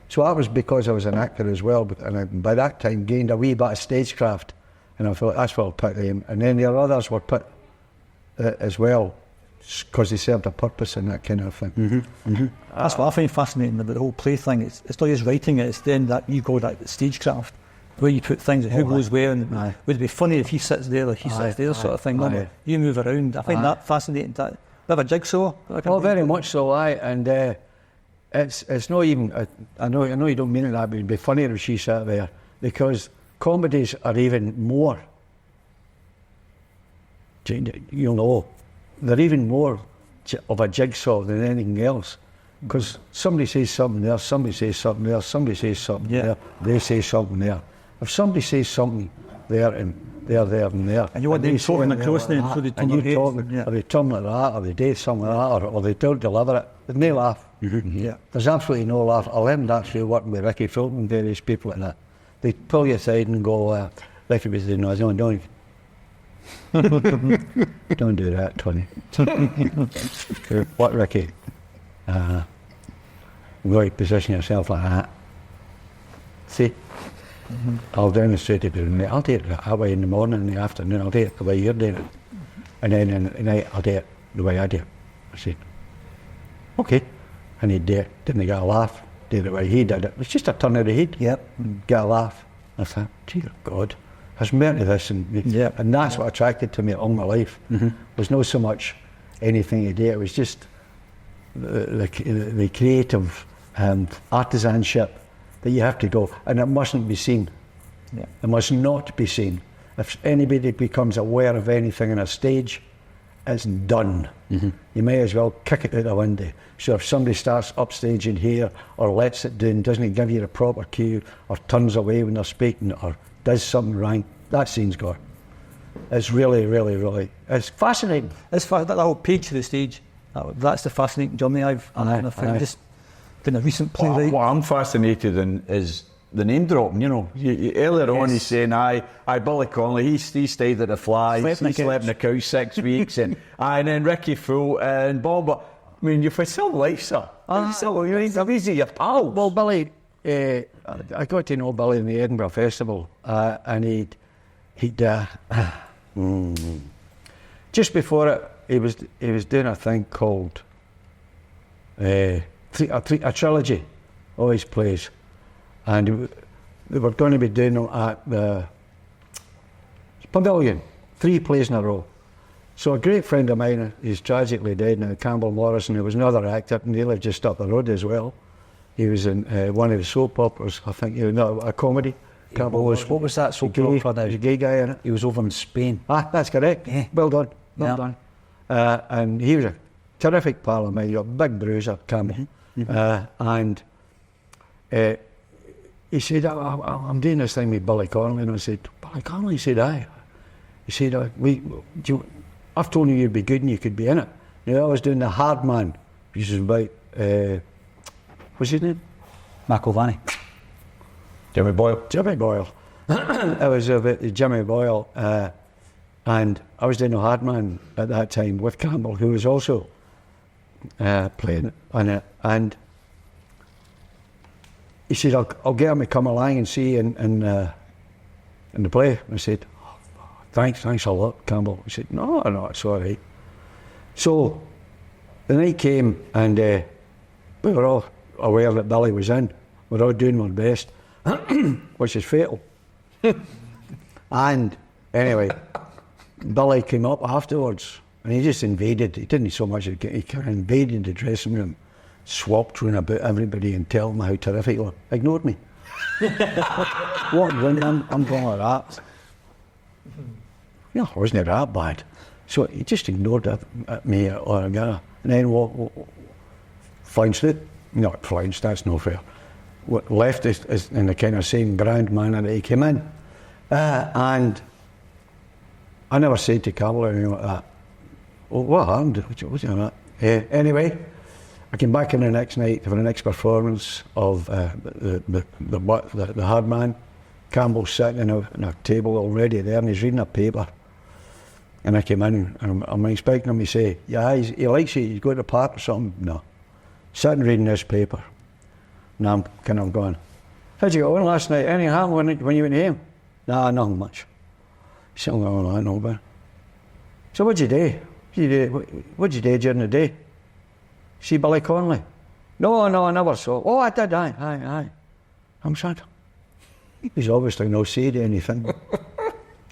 So that was because I was an actor as well, and I, by that time, gained a wee bit of stagecraft. And I thought, that's what I'll put them. And then the others were put as well, because they served a purpose and that kind of thing. Mm-hmm. Mm-hmm. That's what I find fascinating about the whole play thing. It's not just writing it, it's then that you go that stagecraft, where you put things, who goes where, and would it be funny if he sits there or he sits there, sort of thing. No, you move around. I find that fascinating. That bit of a jigsaw. Oh, very much so, and it's not even. I know you don't mean it that, but it'd be funnier if she sat there, because comedies are even more. You'll know, they're even more of a jigsaw than anything else. Because somebody says something there, somebody says something there, somebody says something there, they say something there. If somebody says something there and there and there, and you want them talking across them, so they turn their heads, or they turn like that, or they do something like that, or they don't deliver it, there's no laugh. Mm-hmm. Yeah. There's absolutely no laugh. I learned that through working with Ricky Fulton and various people like that. They pull you aside and go, Ricky was doing, no, don't do that, Tony. What, Ricky? Go to position yourself like that. See? Mm-hmm. I'll demonstrate it, and I'll do it that way in the morning and the afternoon. I'll do it the way you're doing it. And then in the night, I'll do it the way I do it. I said, okay. And he'd do it. Didn't get a laugh. Do it the way he did it. It's just a turn of the head. Yep. Get a laugh. I thought, dear God, there's more to this. And that's what attracted to me all my life. Mm-hmm. Was not so much anything to do. It was just the creative artisanship that you have to go, and it mustn't be seen. Yeah. It must not be seen. If anybody becomes aware of anything on a stage, it's done. Mm-hmm. You may as well kick it out the window. So if somebody starts upstaging here, or lets it down, doesn't give you the proper cue, or turns away when they're speaking, or does something wrong, that scene's gone. It's really, really, really, it's fascinating. It's that whole page to the stage. That's the fascinating journey I've found. Just been a recent playwright. What I'm fascinated in is the name dropping. You know, earlier on he's saying, "Aye, Billy Connolly. He stayed at the Fly. He slept in the couch 6 weeks, and then Ricky Fool and Bob." I mean, you're for some life, sir. You're easy, your pal. Well, Billy, I got to know Billy in the Edinburgh Festival, and he'd just before it, he was doing a thing called a trilogy, all his plays, and they were going to be doing them at the Pavilion, 3 plays in a row. So a great friend of mine, he's tragically dead now, Campbell Morrison, who was another actor, and he lived just up the road as well. He was in one of the soap operas, I think, a comedy. Campbell was. What was that soap opera now? He was a gay guy in it. He was over in Spain. That's correct. Yeah. Well done. And he was a terrific pal of mine, a big bruiser, Campbell. Mm-hmm. And he said, I'm doing this thing with Billy Connolly. And I said, Billy Connolly? He said, aye. He said, I've told you you'd be good and you could be in it. You know, I was doing The Hard Man, which is about, what's his name? McIlvany. Jimmy Boyle. I was about Jimmy Boyle, and I was doing The Hard Man at that time with Campbell, who was also playing on it. And he said, I'll get him to come along and see you in the play. I said, thanks a lot, Campbell. He said, no, it's all right. So the night came, and we were all aware that Billy was in. We were all doing our best, which is fatal. And anyway, Billy came up afterwards, and he just invaded. He didn't so much, he kind of invaded the dressing room, swapped round about everybody and told them how terrific they were. Ignored me. Walked round, I'm going like that. I wasn't that bad. So he just ignored me or a girl. And then flounced it. Not flounced, that's no fair. Left is in the kind of same grand manner that he came in. And I never said to Carol or anything like that. Well, what happened? What's that? Anyway, I came back in the next night for the next performance of the hard man. Campbell's sitting in a table already there and he's reading a paper. And I came in and I'm expecting him to say, yeah, he likes it, he's going to the park or something. No. Sitting reading this paper. And I'm kind of going, how'd you go on last night? Anything happened when you went home? Nah, nothing much. He's saying, oh, I know, but. So what'd you do? What'd you do during the day? See Billy Connolly? No, I never saw. Oh, I did, aye. I'm sad. He's obviously no said anything.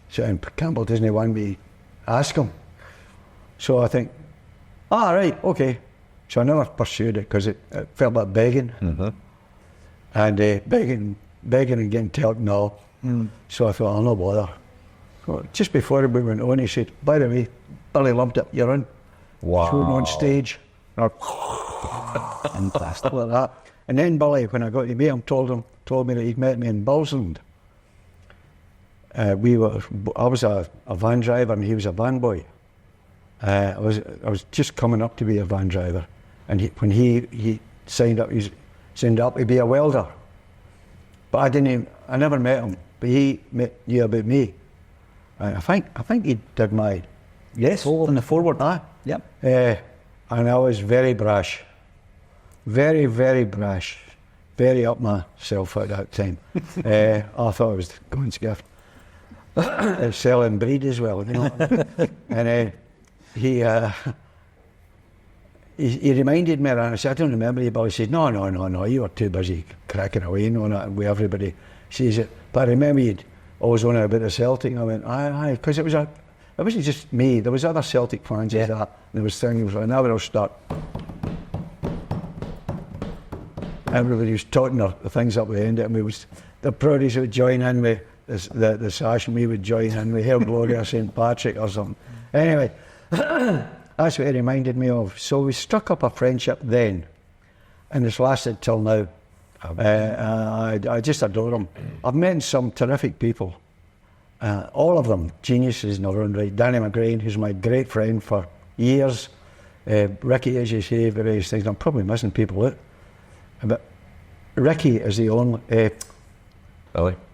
So and Campbell doesn't want me to ask him. So I think, right, okay. So I never pursued it because it felt like begging. Mm-hmm. And begging and getting told no. So I thought, I'll no bother. So just before we went on, he said, by the way, Billy loved it, you're in. Wow. Shooting on stage. And stuff like that. And then Billy, when I got to meet him, told me that he'd met me in Balsland. I was a van driver and he was a van boy. I was just coming up to be a van driver, and when he signed up to be a welder. But I never met him. But he knew about me. I think he did my in the forward. Yep. And I was very brash. Very, very brash. Very up myself at that time. I thought I was going skiffed. Selling breed as well, you know. And he reminded me, and I said, I don't remember you, but he said, no, you were too busy cracking away, with everybody. He says, but I remember you'd always on about the Celtic. And I went, aye, because it wasn't just me, there was other Celtic fans as that. And there was things, and now we'll start. Everybody was talking the things up the end, and the Proddies would join in with the sash, and we would join in with Hail Glory or St. Patrick or something. Anyway, that's what it reminded me of. So we struck up a friendship then, and it's lasted till now. I just adore him. I've met some terrific people, all of them geniuses in their own right. Danny McGrain, who's my great friend for years. Ricky, as you say, various things. I'm probably missing people out. But Ricky is the only...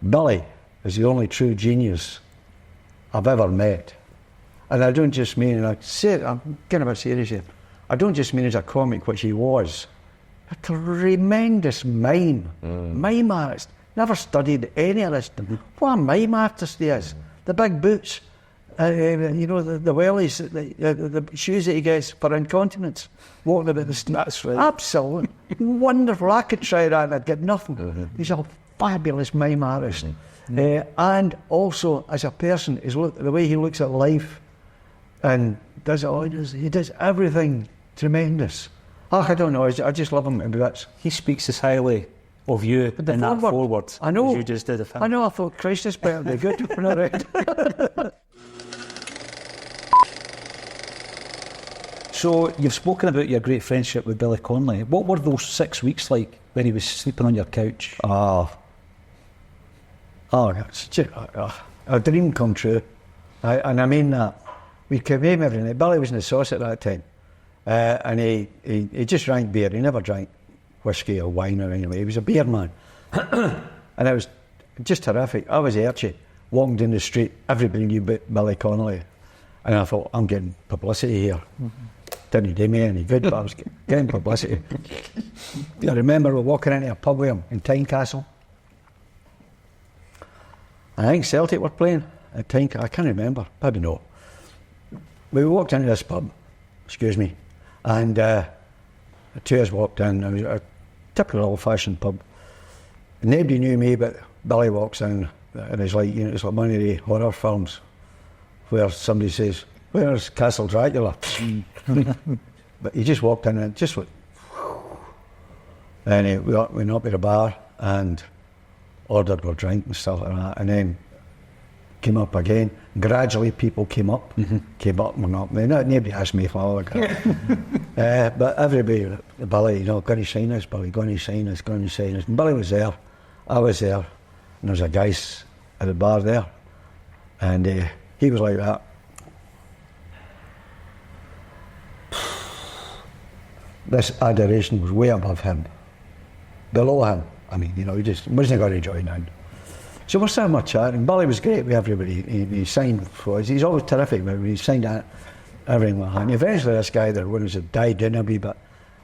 Billy is the only true genius I've ever met. And I don't just mean, I'm getting a bit serious here, I don't just mean as a comic, which he was. A tremendous mime artist. Never studied any of this. What a mime artist he is. The big boots, the wellies, the shoes that he gets for incontinence, walking about the street. That's right. Absolutely wonderful. I could try that and I'd get nothing. He's a fabulous mime artist. And also, as a person, the way he looks at life and he does everything tremendous. I don't know, I just love him. He speaks as highly of you in that forward I know, as you just did of him. I know, I thought, Christ, this better be good. So, you've spoken about your great friendship with Billy Connolly. What were those 6 weeks like when he was sleeping on your couch? It's just a dream come true. And I mean that. We came home every night. Billy was in the sauce at that time. And he just drank beer. He never drank whiskey or wine or anything. He was a beer man. And it was just terrific. I was Archie, walking down the street, everybody knew Billy Connolly. And I thought, I'm getting publicity here. Didn't do me any good, but I was getting publicity. I remember we were walking into a pub with him in Tynecastle. I think Celtic were playing at Tynecastle. I can't remember, probably not. We walked into this pub, and the two of us walked in. It was a typical old-fashioned pub. Nobody knew me, but Billy walks in, and it's like one of the horror films where somebody says, "Where's Castle Dracula?" But he just walked in and just went. And we went up to the bar and ordered our drink and stuff like that. And then came up again. Gradually, people came up and up. Nobody asked me if I was but everybody, Billy, going to sign us, Billy, going to sign us, going to sign us. And Billy was there, I was there, and there was a guy at the bar there, and he was like that. This adoration was way above him, below him. I mean, he just wasn't going to join in. So we're sitting there chatting. Billy was great with everybody. He signed for us. He's always terrific, but he signed everything like that. And eventually this guy, there was a died down a wee bit.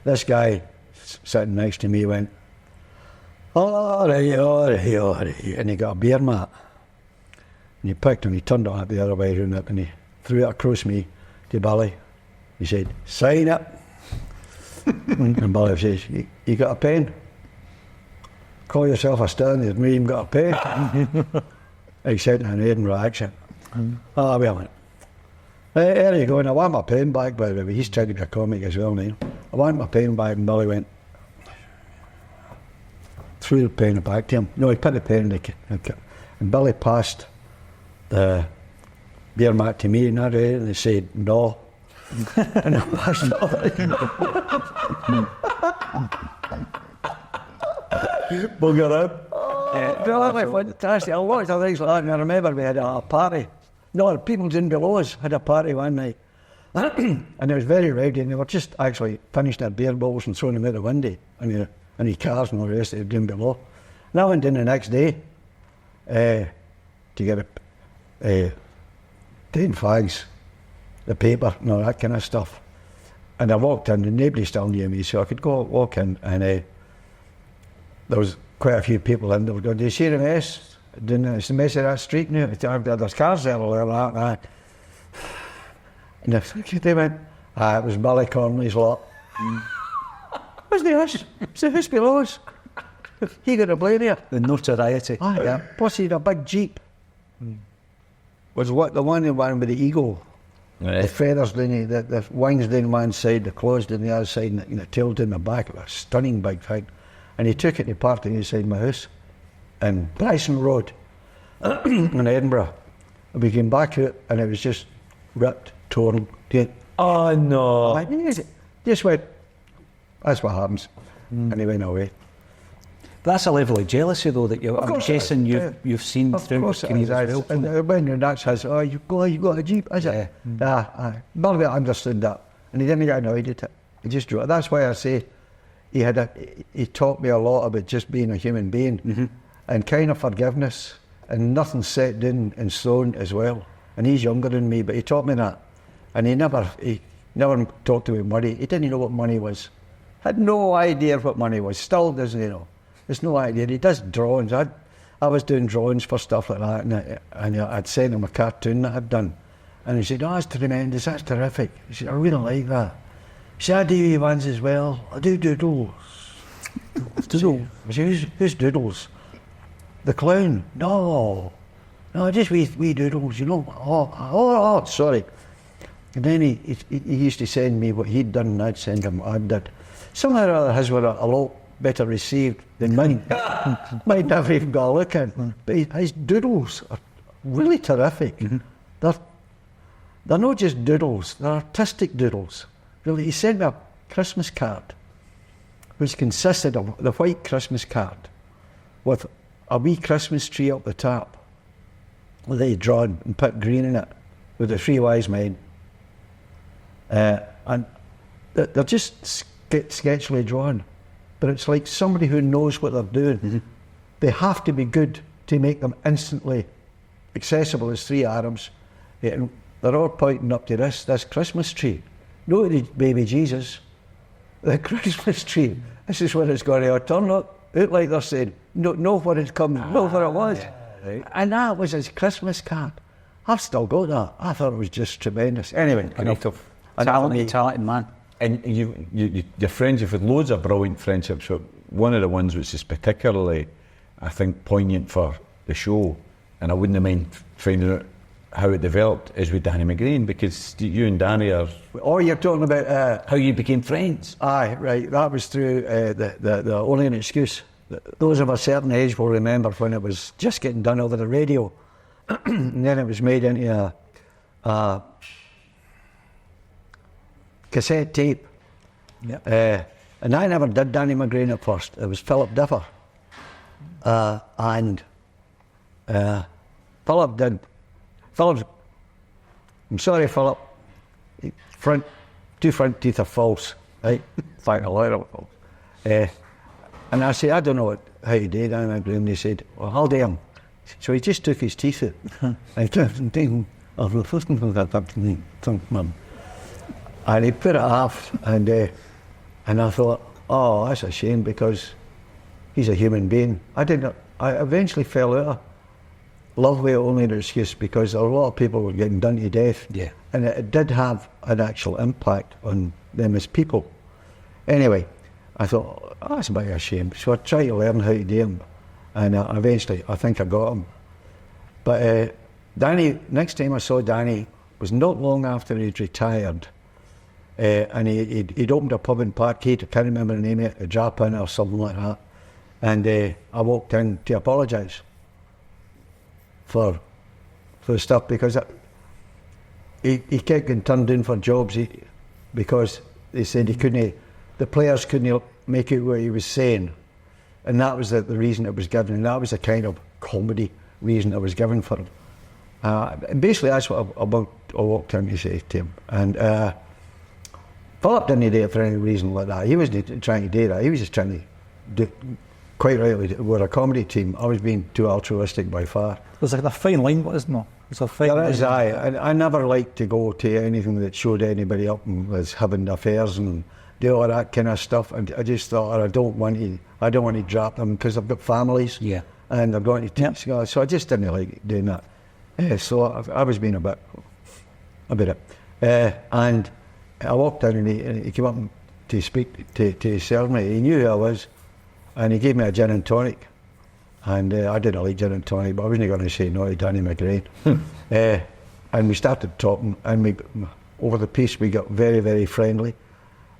This guy sitting next to me went, all right, and he got a beer mat. And he picked and he turned it the other way around it and he threw it across me to Billy. He said, sign it. And Billy says, you got a pen? Call yourself a Stanley, and me even got a pen. Except in an Edinburgh accent. Oh, wait a minute. There you go, and I want my pen back, by the way. He's trying to be a comic as well now. I want my pen back, and Billy went, threw the pen back to him. No, he put the pen in the and Billy passed the beer mat to me, and I read it, and he said, no. And I passed bugger up. That was fantastic. A lot of things like that. And I remember we had a party. No, the people down below us had a party one night. And it was very rowdy, and they were just actually finished their beer bottles and throwing them out the window. And the cars and all the rest of it down below. And I went in the next day to get 10 fags, the paper and all that kind of stuff. And I walked in and nobody still knew me, so I could go walk in, and there was quite a few people in there going, do you see the mess? It's the mess of that street now. There's cars there all that. And they went, it was Billy Connolly's lot. Wasn't it us? It's the house below us. He got a blame here. The notoriety. Yeah. Plus he had a big Jeep. Was the one with the eagle. Right. The feathers down the wings down one side, the claws down the other side, and the tail down the back. It was a stunning big thing. And he took it to party inside my house in Bryson Road in Edinburgh. And we came back to it and it was just ripped, torn. Oh no. Just went, that's what happens. And he went away. That's a level of jealousy though that I'm guessing you've seen through your career. And when that's his, you got a Jeep, is it? Billy understood that. And he didn't get annoyed at it. He just drew it. That's why I say he taught me a lot about just being a human being and kind of forgiveness, and nothing set down in stone as well. And he's younger than me, but he taught me that. And he never talked about money. He didn't know what money was. Had no idea what money was. Still doesn't know. There's no idea. He does drawings. I was doing drawings for stuff like that, and I'd sent him a cartoon that I'd done. And he said, that's tremendous, that's terrific. He said, I really like that. He said, I do wee ones as well. I do doodles. Doodles? Who's Doodles? The clown? No, just wee doodles, Oh, sorry. And then he used to send me what he'd done, and I'd send him what I'd done. Somehow or other his were a lot better received than mine. Mine never even got a look in. But his doodles are really terrific. They're not just doodles, they're artistic doodles. Really, he sent me a Christmas card, which consisted of the white Christmas card with a wee Christmas tree up the top that he'd drawn and put green in it with the 3 wise men. And they're just sketchily drawn, but it's like somebody who knows what they're doing. They have to be good to make them instantly accessible as 3 arms. And they're all pointing up to this Christmas tree. Not the baby Jesus, the Christmas tree. This is where it's going to turn up. Out like they're saying, know what it's coming, know what it was. Right. And that was his Christmas card. I've still got that. I thought it was just tremendous. Anyway, enough of talented man. And your friends, you've had loads of brilliant friendships, but one of the ones which is particularly, I think, poignant for the show, and I wouldn't mind finding out how it developed, is with Danny McGreen, because you and Danny are... Oh, you're talking about... how you became friends. Aye, right. That was through the Only an Excuse. Those of a certain age will remember when it was just getting done over the radio. and then it was made into a cassette tape. Yep. And I never did Danny McGrain at first. It was Philip Differ. And Philip did. Philip's, I'm sorry, Philip. Two front teeth are false, right? In fact, a lot of false. And I said, I don't know how you did Danny McGrain. And they said, well, how do him? So he just took his teeth out. And he put it off, and I thought, oh, that's a shame, because he's a human being. I eventually fell out of love with it only an excuse, because a lot of people were getting done to death. Yeah. And it did have an actual impact on them as people. Anyway, I thought, oh, that's a bit of a shame. So I tried to learn how to do them, and eventually I think I got them. But Danny, next time I saw Danny was not long after he'd retired. And he'd opened a pub in Parkgate, I can't remember the name of it, a Drop In or something like that. And I walked in to apologise for stuff, because he kept getting turned in for jobs because they said the players couldn't make out what he was saying. And that was the reason it was given, and that was the kind of comedy reason it was given for him. And basically that's what I walked in to say to him. And Philip didn't do it for any reason like that. He wasn't trying to do that. He was just trying to do, quite rightly, we're a comedy team. I was being too altruistic by far. There's like a fine line, isn't there? There's a fine line. I never liked to go to anything that showed anybody up and was having affairs and do all that kind of stuff. And I just thought, I don't want to drop them, because I've got families. Yeah. And they're going to teach. Yep. So I just didn't like doing that. So I was being a bit it. And I walked down, and he came up to speak to serve me. He knew who I was, and he gave me a gin and tonic. And I didn't like gin and tonic, but I wasn't going to say no to Danny McGrain. And we started talking, and over the piece we got very, very friendly.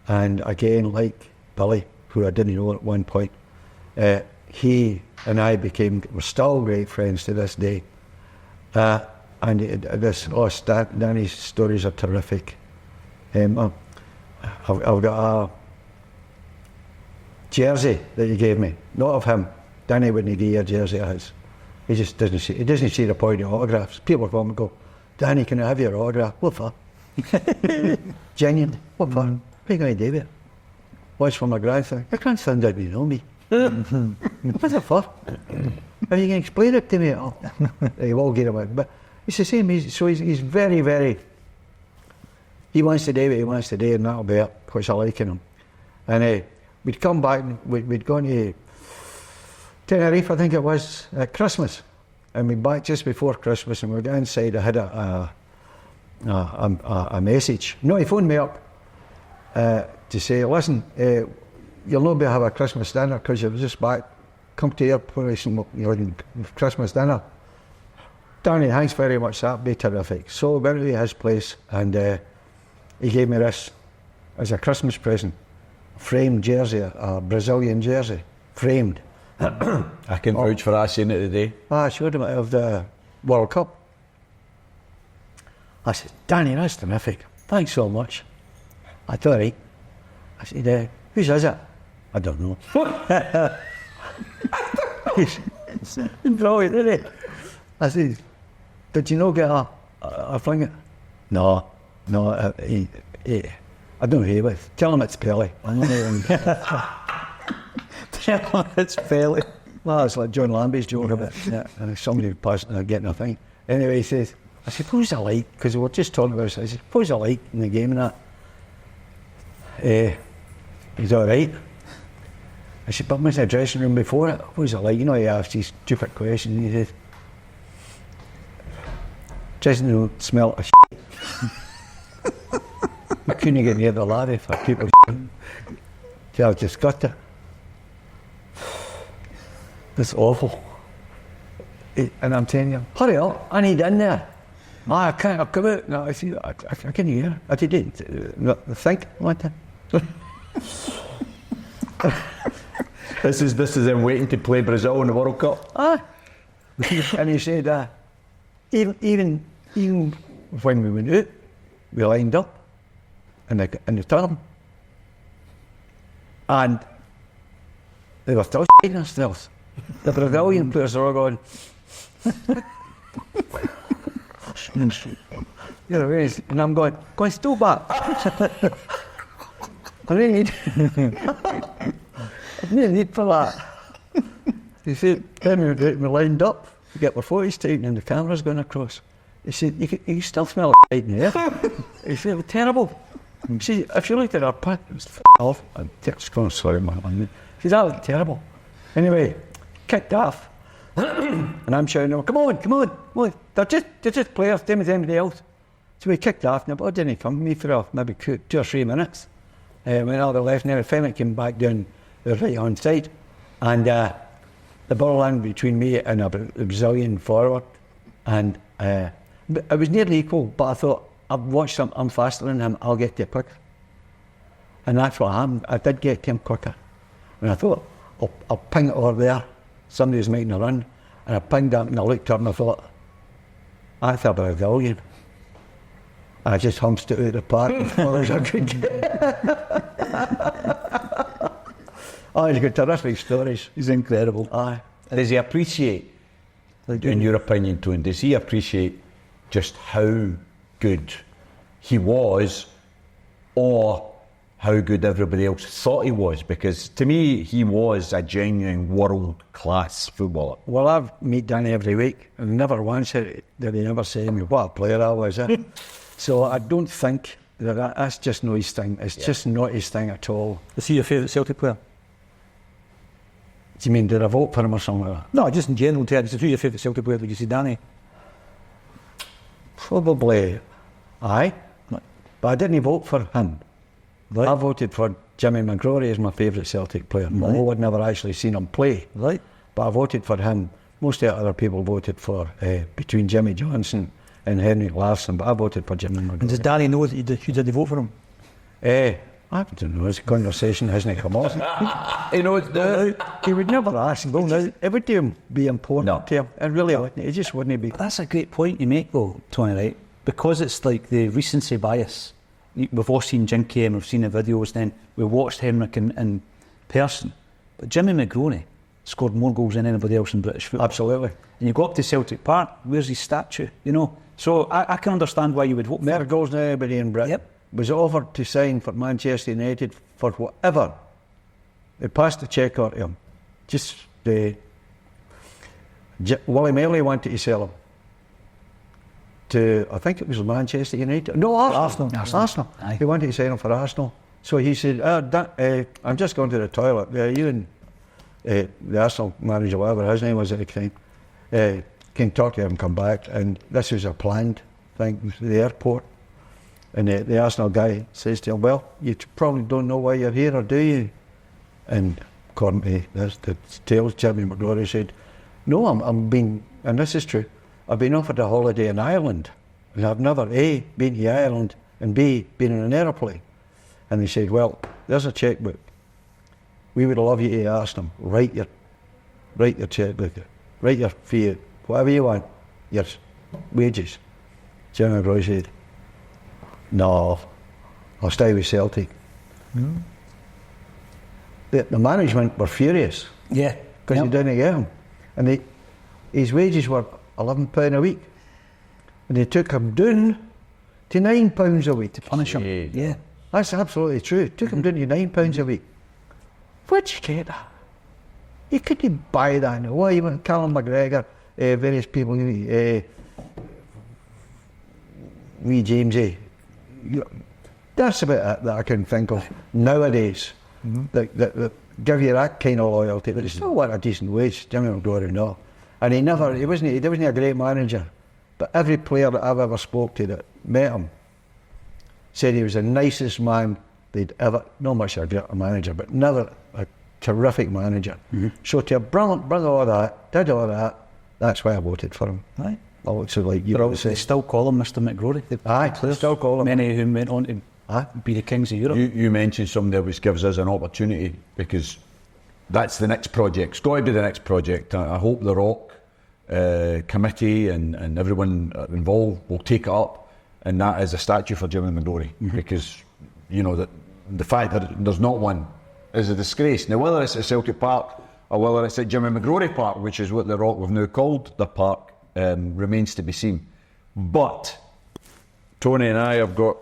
And again, like Billy, who I didn't know at one point, he and I we're still great friends to this day. And Danny's stories are terrific. I've got a jersey that he gave me, not of him. Danny wouldn't give you a jersey of his. He just doesn't see the point of autographs. People come and go, Danny, can I have your autograph? What for? Genuine. What for? What are you going to do with it? What's for my grandson? Your grandson didn't know me. What's it for? Are you going to explain it to me? Oh, you all get away. But it's the same. He's very, very. He wants to do what he wants to do, and that'll be it, which I like in him. And we'd come back, and we'd gone to Tenerife, I think it was, at Christmas. And we'd back just before Christmas, and we were inside. I had a message. No, he phoned me up to say, listen, you'll not be able to have a Christmas dinner because you was just back. Come to your place and Christmas dinner. Danny, thanks very much, that'd be terrific. So we went to his place, and he gave me this as a Christmas present, a framed jersey, a Brazilian jersey, framed. I can vouch for that, seeing it today. I showed him it of the World Cup. I said, Danny, that's terrific, thanks so much. I thought, right. I said, whose is it? I don't know. He's brilliant, isn't he? I said, did you not get a thing? No, I don't know who he was. Tell him it's Pelly. Tell him it's Pelly. Well, it's like John Lambie's joke about and somebody getting a thing. Anyway, he says, I suppose I like, because we were just talking about it, I suppose I like in the game and that. He's all right. I said, but I was in the dressing room before it. What was it like? You know, he asked these stupid questions. He said, dressing room smelled of shit. I couldn't get near the laddie for people I was disgusted. It's awful. And I'm telling you, hurry up, I need in there. I can't, I'll come out. No, I see, I can't hear. I didn't think, what the? This is them waiting to play Brazil in the World Cup. And he said, even when we went out, we lined up in the term, and they were still shitting themselves. The Brazilian players are all going. You know, and I'm going still back. I need for that. He said, then we lined up, we get our photos taken and the camera's going across. He said, you can still smell it in there. He said, it was terrible. He said, if you looked at our pit, it was off. I'm sorry, man. He said, that was terrible. Anyway, kicked off. And I'm shouting, come on. They're just players, same as anybody else. So we kicked off, and the ball didn't come to me for maybe 2 or 3 minutes. Went all the left, and then finally came back down the right hand side. And the ball landed between me and a Brazilian forward. And it was nearly equal, but I thought, I've watched him, I'm faster than him, I'll get there quicker. And that's what happened. I did get to him quicker. And I thought, I'll ping it over there. Somebody was making a run. And I pinged up and I looked up and I thought, that's a Brazilian. I just humped it out of the park as far as I could get. Oh, he's got terrific stories. He's incredible. Aye. Does he appreciate, in your opinion, Tony, does he appreciate just how good he was, or how good everybody else thought he was? Because to me, he was a genuine world-class footballer. Well, I've met Danny every week, and never once did he ever say to me, what a player I was. So I don't think that's just not his thing. It's just not his thing at all. Is he your favourite Celtic player? Do you mean, did I vote for him or something like that? No, just in general terms. Who's your favourite Celtic player? Did you see Danny? Probably, aye. Right. But I didn't vote for him. Right. I voted for Jimmy McGrory as my favourite Celtic player. Right. Although I'd never actually seen him play. Right. But I voted for him. Most of the other people voted for, between Jimmy Johnson and Henrik Larsson, but I voted for Jimmy McGrory. And does Danny know that you did vote for him? I don't know, his conversation hasn't come off. You know, He would never ask. Well, now, it would be important to him. It really wouldn't. It just wouldn't be. But that's a great point you make, though, Tony, right? Because it's like the recency bias. We've all seen Jinky and we've seen the videos, then we watched Henrik in person. But Jimmy McGrory scored more goals than anybody else in British football. Absolutely. And you go up to Celtic Park, where's his statue, you know? So I can understand why you would vote for him. More goals than anybody in Britain. Yep. Was offered to sign for Manchester United for whatever. They passed the cheque out to him. Just Willie Melley wanted to sell him to, I think it was Manchester United. No, Arsenal. Aye. He wanted to sign him for Arsenal. So he said, I'm just going to the toilet. You and the Arsenal manager, whatever his name was at the time, can talk to him and come back. And this was a planned thing with the airport. And the Arsenal guy says to him, well, you probably don't know why you're here, or do you? And according to the tales, Jimmy McGrory said, no, I'm being, and this is true, I've been offered a holiday in Ireland, and I've never, A, been to Ireland, and B, been in an aeroplane. And they said, well, there's a chequebook. We would love you to ask them, write your chequebook, write your fee, whatever you want, your wages. Jimmy McGrory said, no, I'll stay with Celtic. Mm. The management were furious. Yeah. Because he didn't get him. And his wages were £11 a week. And they took him down to £9 a week. To punish him. Yeah. That's absolutely true. Took him down to £9 a week. Where'd you get that? You couldn't buy that now. Why? You went Callum McGregor, various people, wee Jamesy. That's about it that I can think of nowadays. That give you that kind of loyalty. But he still want a decent wage, Jimmy McGrory, no. And he wasn't a great manager. But every player that I've ever spoke to that met him said he was the nicest man they'd ever, not much a great manager, but never a terrific manager. So to have brought all that, did all that, that's why I voted for him. Right. Oh, so like you They still call him Mr. McGrory. Aye, still call him. Many of whom went on to be the kings of Europe. You mentioned something which gives us an opportunity, because that's the next project. It's got to be the next project. I hope The Rock committee and everyone involved will take it up, and that is a statue for Jimmy McGrory, because the fact that there's not one is a disgrace. Now, whether it's at Celtic Park or whether it's at Jimmy McGrory Park, which is what the Rock have now called the park, remains to be seen. But Tony and I have got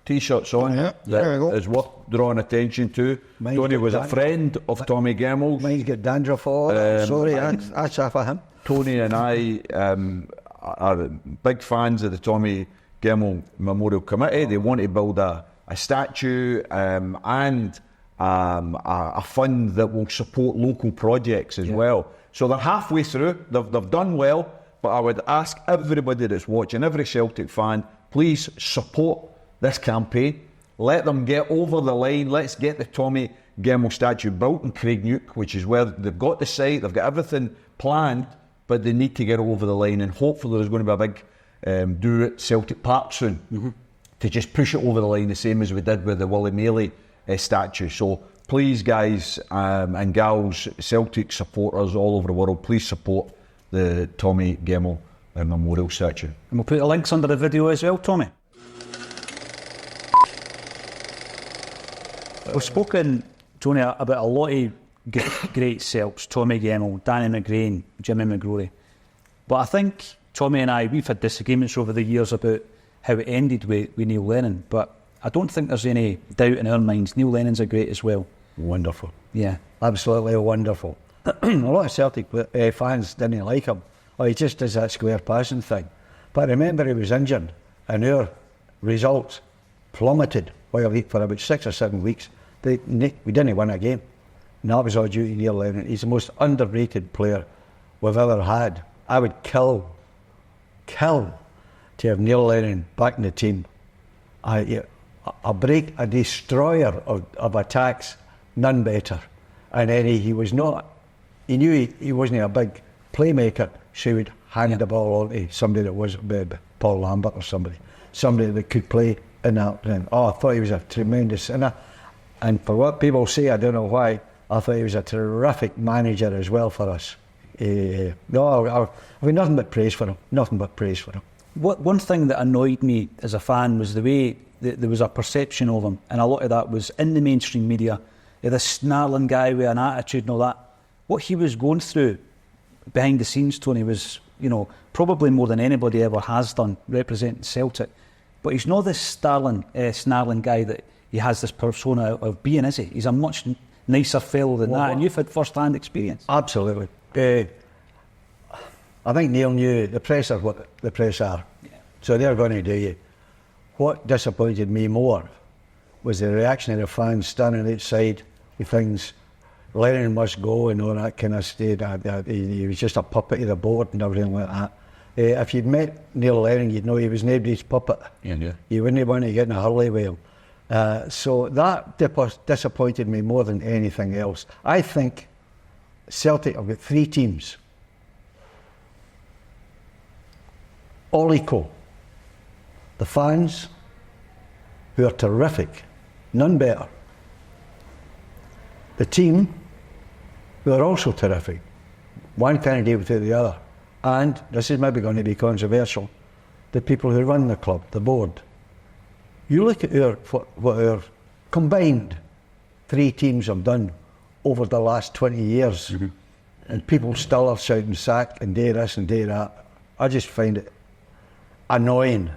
T-shirts on that is worth drawing attention to. Tony was a friend of Tommy Gemmell. Mine's got dandruff all. Sorry, that's for him. Tony and I are big fans of the Tommy Gemmell Memorial Committee. They want to build a statue and a fund that will support local projects as well. So they're halfway through. They've done well, but I would ask everybody that's watching, every Celtic fan, please support this campaign. Let them get over the line. Let's get the Tommy Gemmell statue built in Craignuke, which is where they've got the site, they've got everything planned, but they need to get over the line, and hopefully there's going to be a big do at Celtic Park soon to just push it over the line, the same as we did with the Willie Maley statue. So please, guys and gals, Celtic supporters all over the world, please support the Tommy Gemmell Memorial statue. And we'll put the links under the video as well, Tommy. We've spoken, Tony, about a lot of great Celts, Tommy Gemmell, Danny McGrain, Jimmy McGrory. But I think Tommy and I, we've had disagreements over the years about how it ended with Neil Lennon, but I don't think there's any doubt in our minds. Neil Lennon's a great as well. Wonderful. Yeah. Absolutely wonderful. A lot of Celtic fans didn't like him. Oh, he just does that square passing thing. But remember, he was injured, and our results plummeted for about 6 or 7 weeks. We didn't win a game. And that was all due to Neil Lennon. He's the most underrated player we've ever had. I would kill to have Neil Lennon back in the team. A destroyer of attacks, none better. And then he knew he wasn't a big playmaker, so he would hand the ball on to somebody that was Paul Lambert or somebody that could play in that. I thought he was a tremendous, and for what people say, I don't know why, I thought he was a terrific manager as well for us. I mean, nothing but praise for him. One thing that annoyed me as a fan was the way that there was a perception of him, and a lot of that was in the mainstream media, this snarling guy with an attitude and all that. What he was going through behind the scenes, Tony, was, probably more than anybody ever has done representing Celtic. But he's not this snarling guy that he has this persona of being, is he? He's a much nicer fellow than that, and you've had first-hand experience. Absolutely. I think Neil knew the press are what the press are, so they're going to do you. What disappointed me more was the reaction of the fans standing outside with things, Lennon must go and all that kind of stuff. He was just a puppet of the board and everything like that. If you'd met Neil Lennon, you'd know he was nobody's puppet. Yeah. You wouldn't want to get in a hurley with him. So that disappointed me more than anything else. I think Celtic have got 3 teams. All equal. The fans, who are terrific, none better. The team, who are also terrific. One can't deal with the other. And, this is maybe going to be controversial, the people who run the club, the board. You look at what our combined 3 teams have done over the last 20 years, and people still are shouting sack and do this and do that. I just find it annoying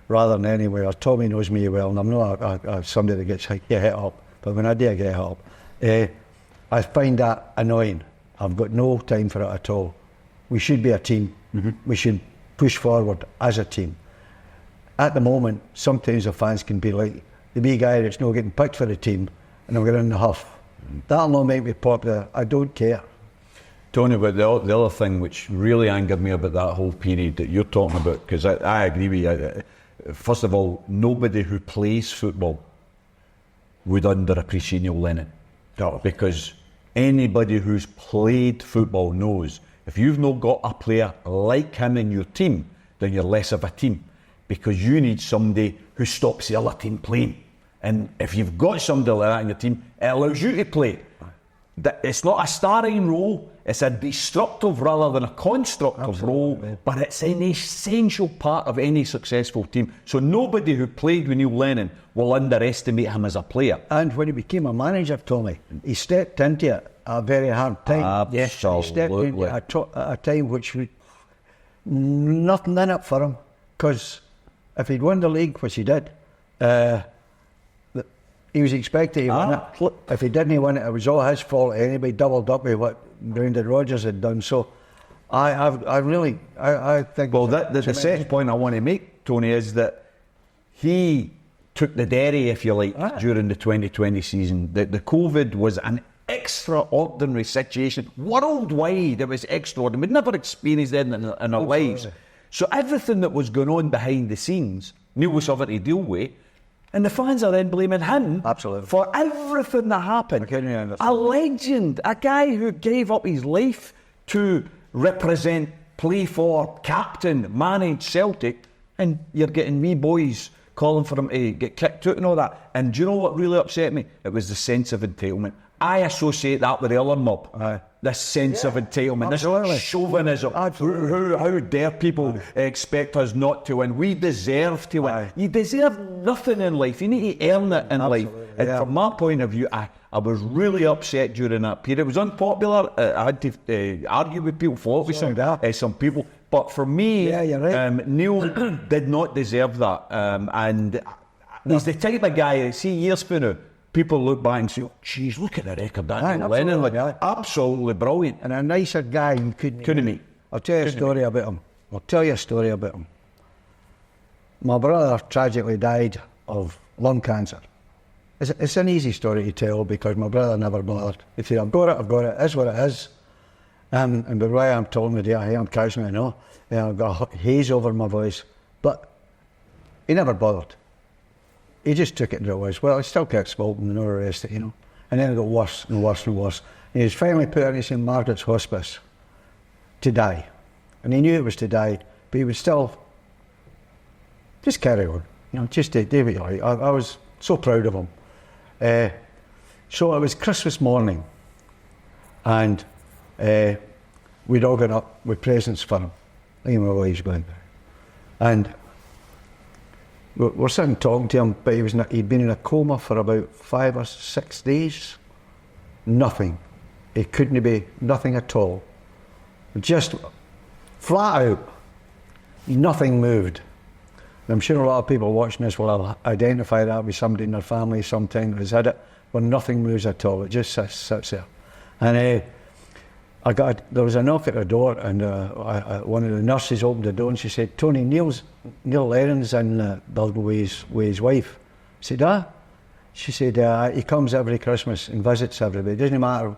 rather than anywhere. Tommy knows me well, and I'm not somebody that gets hit up, but when I do get hit up, I find that annoying. I've got no time for it at all. We should be a team. We should push forward as a team. At the moment, sometimes the fans can be like the wee guy that's not getting picked for the team, and I'm getting in the huff. That'll not make me popular. I don't care. Tony, but the other thing which really angered me about that whole period that you're talking about, because I agree with you. First of all, nobody who plays football would underappreciate Neil Lennon. No. Because anybody who's played football knows if you've not got a player like him in your team, then you're less of a team. Because you need somebody who stops the other team playing. And if you've got somebody like that in your team, it allows you to play. that it's not a starring role, it's a destructive rather than a constructive role, but it's an essential part of any successful team. So nobody who played with Neil Lennon will underestimate him as a player. And when he became a manager, Tommy, he stepped into it at a very hard time. Absolutely. He stepped into it at a time which was nothing in it for him, because if he'd won the league, which he did, he was expected to win it. If he didn't win it, it was all his fault anyway, doubled up with what Brendan Rodgers had done. So I think... Well, the second point I want to make, Tony, is that he took the derry, if you like, during the 2020 season. The COVID was an extraordinary situation. Worldwide, it was extraordinary. We'd never experienced it in our lives. So everything that was going on behind the scenes, Neil was having to deal with, and the fans are then blaming him for everything that happened. A legend, a guy who gave up his life to represent, play for, captain, manage Celtic, and you're getting wee boys calling for him to get kicked out and all that. And do you know what really upset me? It was the sense of entitlement. I associate that with the other mob. This sense of entitlement, this chauvinism. How dare people expect us not to win? We deserve to win. You deserve nothing in life. You need to earn it in life. And from my point of view, I was really upset during that period. It was unpopular. I had to argue with people, fought with some people. But for me, Neil did not deserve that. And he's the type of guy, see, years from now, people look back and say, oh, geez, look at the record that Neil Lennon, like, absolutely brilliant. And a nicer guy you couldn't meet. I'll tell you a story about him. My brother tragically died of lung cancer. It's an easy story to tell because my brother never bothered. If I've got it, I've got it. It is what it is. And by the way I'm telling you, I'm catching it now. I've got a haze over my voice. But he never bothered. He just took it as it was. Well, he still kept smoking and all the rest of it, you know. And then it got worse and worse and worse. And he was finally put into St Margaret's Hospice to die. And he knew it was to die, but he would still just carry on. You know, just to do it. I was so proud of him. So it was Christmas morning, and we'd all got up with presents for him. I think my wife's going there. And we're sitting talking to him, but he'd been in a coma for about 5 or 6 days. Nothing. It couldn't be nothing at all. Just flat out. Nothing moved. And I'm sure a lot of people watching this will identify that with somebody in their family sometime who's had it, where nothing moves at all. It just sits there. And there was a knock at the door, and one of the nurses opened the door and she said, Tony, Neil Lennon's in the building with his wife. I said, She said, he comes every Christmas and visits everybody. It doesn't matter,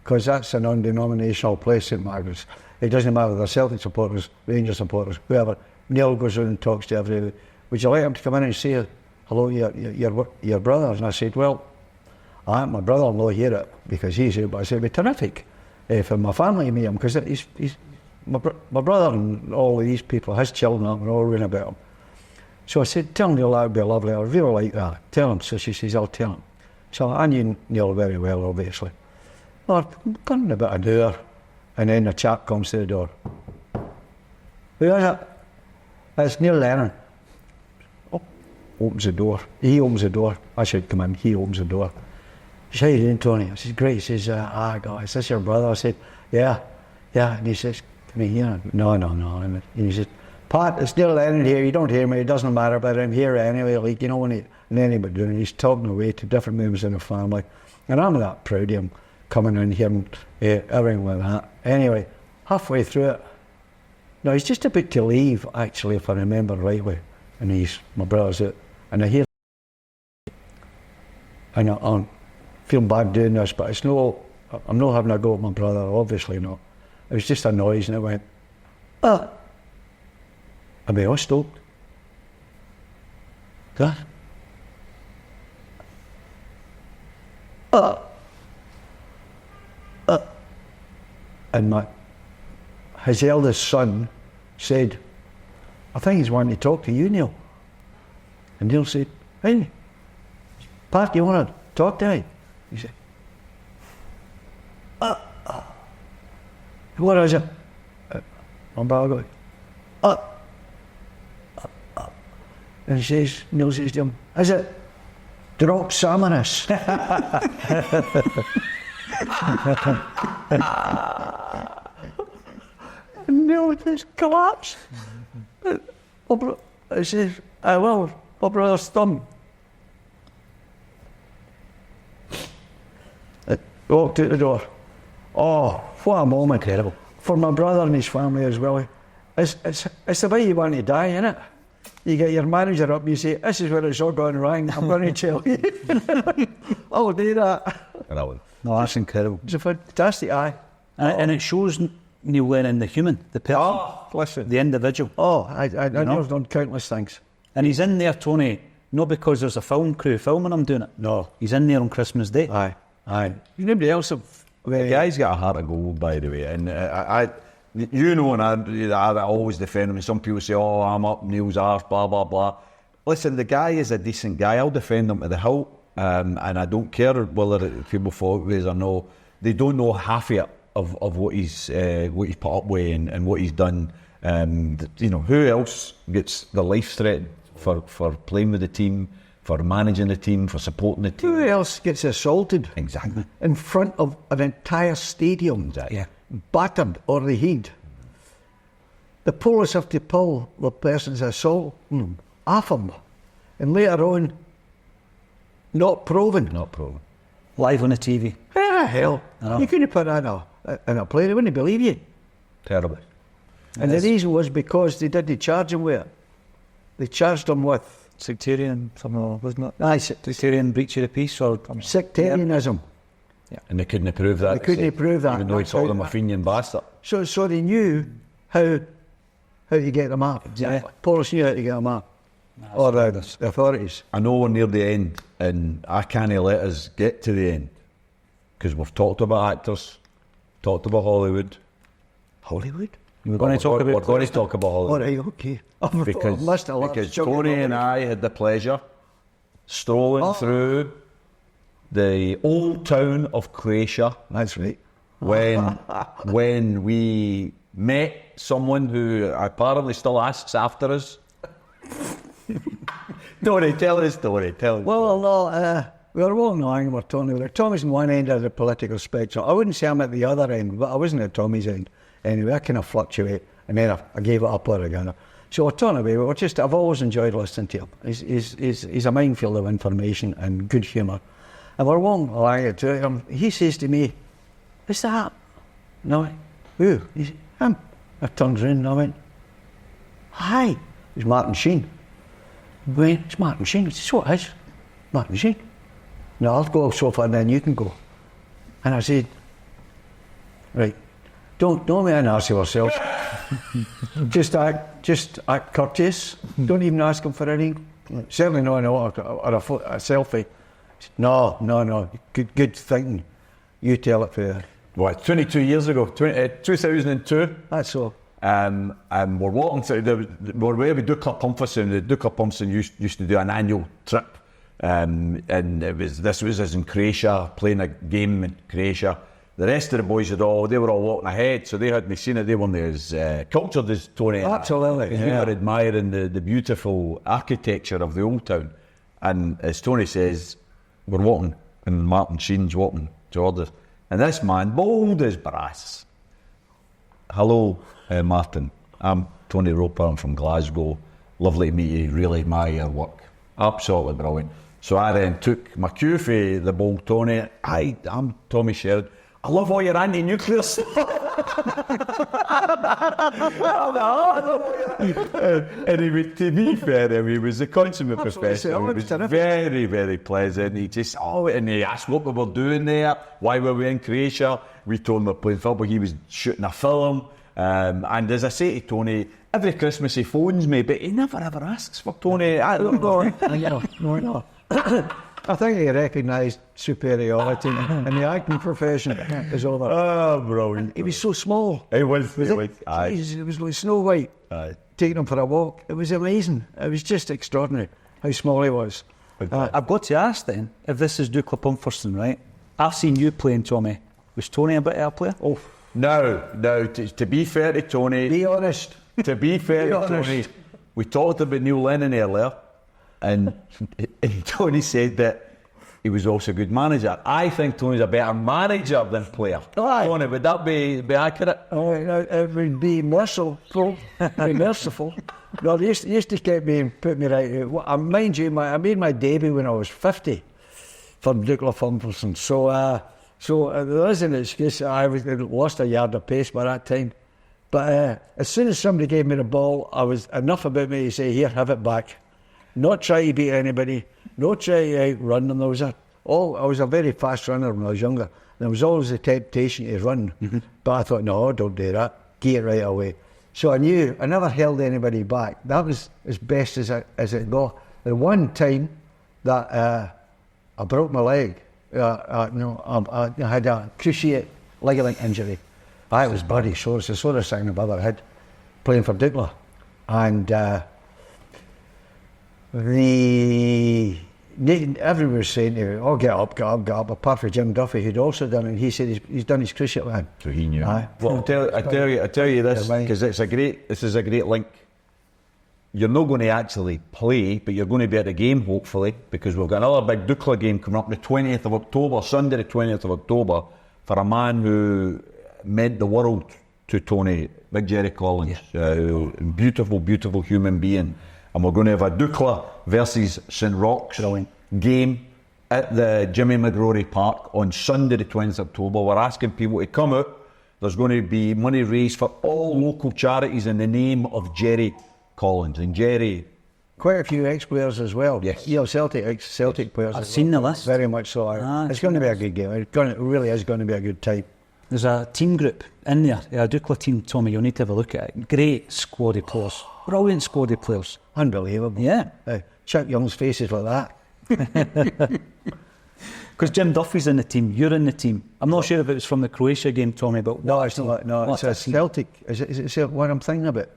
because that's a non-denominational place, St Margaret's. It doesn't matter whether they're Celtic supporters, Rangers supporters, whoever. Neil goes around and talks to everybody. Would you like him to come in and say hello to your brother? And I said, well, I want my brother-in-law here because he's here, but I said, it'd be terrific for my family to meet him, because he's my brother and all of these people, his children, are all ringing about him. So I said, tell Neil that would be lovely, I really like that. Tell him. So she says, I'll tell him. So I knew Neil very well, obviously. Well, I've gone in about an hour, and then a chap comes to the door. Who is it? It's Neil Lennon. Oh, opens the door. He opens the door. I should come in. He opens the door. He says, how you doing, Tony? I said, great. He says, God, is this your brother? I said, yeah. And he says, come here. No. And he says, Pat, it's Neil Lennon here. You don't hear me. It doesn't matter, but I'm here anyway. Like, you know, and then he was doing it. He's talking away to different members in the family. And I'm that proud of him coming in here and everything like that. Anyway, halfway through it, no, he's just about to leave, actually, if I remember rightly. And my brother's out. And I hear, and I'm feeling bad doing this, but I'm not having a go at my brother, obviously not. It was just a noise, and it went, and we all stopped. That? And his eldest son said, I think he's wanting to talk to you, Neil. And Neil said, hey, Pat, you want to talk to me? He said, What is it? My brother goes, up. And Neil says to him, is it drop Samaras? And Neil just collapsed. I says, well, my brother's thumb. I walked out the door. Oh, what a moment. Incredible. For my brother and his family as well. It's the way you want to die, innit? You get your manager up and you say, this is where it's all gone wrong, I'm going to tell you. I'll do that. No, that's incredible. It's a fantastic eye. And it shows Neil Lennon, the human, the person. Oh, listen. The individual. Oh, I know I've done countless things. And he's in there, Tony, not because there's a film crew filming him doing it. No. He's in there on Christmas Day. Aye. Nobody else have... The guy's got a heart of gold, by the way. And and I always defend him. Some people say, oh, I'm up Neil's arse, blah, blah, blah. Listen, the guy is a decent guy. I'll defend him to the hilt. And I don't care whether people fall ways or no. They don't know half of what he's put up with and what he's done. Who else gets their life threatened for playing with the team, for managing the team, for supporting the team? Who else gets assaulted? Exactly. In front of an entire stadium. Exactly. Yeah. Battered or the heat. The police have to pull the person's assault off him. And later on, not proven. Live on the TV. Where the hell? You couldn't put that in a play, they wouldn't believe you. Terrible. And the reason was because they didn't charge him with it. They charged him with Sectarian, something, wasn't it? aye, Sectarian breach of the peace or sectarianism. And they couldn't prove that. They couldn't prove that. Even though he called them a Fenian bastard. So they knew how to get them up. Exactly. Police knew how to get them up. Or the authorities. I know we're near the end, and I can't let us get to the end because we've talked about actors, talked about Hollywood. Hollywood? We're going to talk about All Hollywood. right, okay. Because Tony and I had the pleasure strolling through the old town of Croatia. That's right. when we met someone who apparently still asks after us. Tony, tell the story. Well, no, we were walking along with Tony. Tommy's on one end of the political spectrum. I wouldn't say I'm at the other end, but I wasn't at Tommy's end. Anyway, I kind of fluctuate, and then I gave it up again. So we're talking about, I've always enjoyed listening to him. He's a minefield of information and good humour. And we're walking along to him. He says to me, "Is that?" No, who? He said, him. I turned around and I went, "Hi." It's Martin Sheen. He went, "It's Martin Sheen." I said, "What is Martin Sheen?" "No, I'll go so far and then you can go." And I said, "Right, don't make an arse of yourself. just act courteous. Don't even ask him for anything. Certainly not or a selfie." No. Good thinking. You tell it for. What, 22 years ago, 2002. That's all. And we're walking through, we're way with Dukla Pumpers, and the Dukla Pumpers used to do an annual trip. And this was us in Croatia, playing a game in Croatia. The rest of the boys they were all walking ahead, so they hadn't seen it. They weren't as cultured as Tony. Absolutely. We were admiring the beautiful architecture of the old town. And as Tony says, we're walking, and Martin Sheen's walking towards us. And this man, bold as brass. "Hello, Martin. I'm Tony Roper. I'm from Glasgow. Lovely to meet you. Really admire your work. Absolutely brilliant." So I then took my cue for the bold Tony. "Hi, I'm Tommy Sheridan. I love all your anti-nuclear stuff." And he was, to be fair, he was a consummate professional. He was very, very pleasant. He just, and he asked what we were doing there, why were we in Croatia. We told him we were playing football. He was shooting a film. And as I say to Tony, every Christmas he phones me, but he never ever asks for Tony. I don't know. No. I think he recognised superiority in the acting profession is over. Oh, brilliant. He was so small. He was. Aye. It was like Snow White. Aye. Taking him for a walk. It was amazing. It was just extraordinary how small he was. I've got to ask then, if this is Dukla Pumpers, right? I've seen you playing, Tommy. Was Tony a better player? Oh, Now, to be fair to Tony, Be honest. to be fair Be to honest. Tony, we talked about Neil Lennon earlier, and Tony said that he was also a good manager. I think Tony's a better manager than player. Aye. Tony, would that be accurate? Oh, it would be merciful. Be merciful. No, they used to keep me and put me right. Mind you, I made my debut when I was 50 for Dukla Pumpers. So there is an excuse. I lost a yard of pace by that time. But as soon as somebody gave me the ball, I was enough about me to say, here, have it back. Not try to beat anybody. Not try to outrun them. I was a very fast runner when I was younger. There was always the temptation to run. Mm-hmm. But I thought, no, don't do that. Get right away. So I knew I never held anybody back. That was as best as it got. The one time that I broke my leg, I had a cruciate ligament injury. I was bloody sore. It's the sorest thing I've ever had playing for Dukla. And everyone was saying to me, oh, get up, apart from Jim Duffy, who'd also done it. He said he's done his cruciate with him. So he knew. Aye. Well, I tell you this, because this is a great link. You're not going to actually play, but you're going to be at the game, hopefully, because we've got another big Dukla game coming up the 20th of October, Sunday the 20th of October, for a man who meant the world to Tony, Big Jerry Collins. Beautiful, beautiful human being. And we're going to have a Dukla versus St Roch's game at the Jimmy McGrory Park on Sunday the 20th of October. We're asking people to come out. There's going to be money raised for all local charities in the name of Jerry Collins. And Jerry... Quite a few ex-players as well. Yes. Celtic players. I've seen the list. Very much so. It's going to be a good game. It really is going to be a good time. There's a team group in there, a Dukla team, Tommy, you'll need to have a look at it. Great squad of players. Brilliant squad of players. Unbelievable. Yeah. Chuck Young's faces like that. Because Jim Duffy's in the team, you're in the team. I'm not sure if it was from the Croatia game, Tommy, but No, it's not. No, it's a Celtic. Is it what I'm thinking about?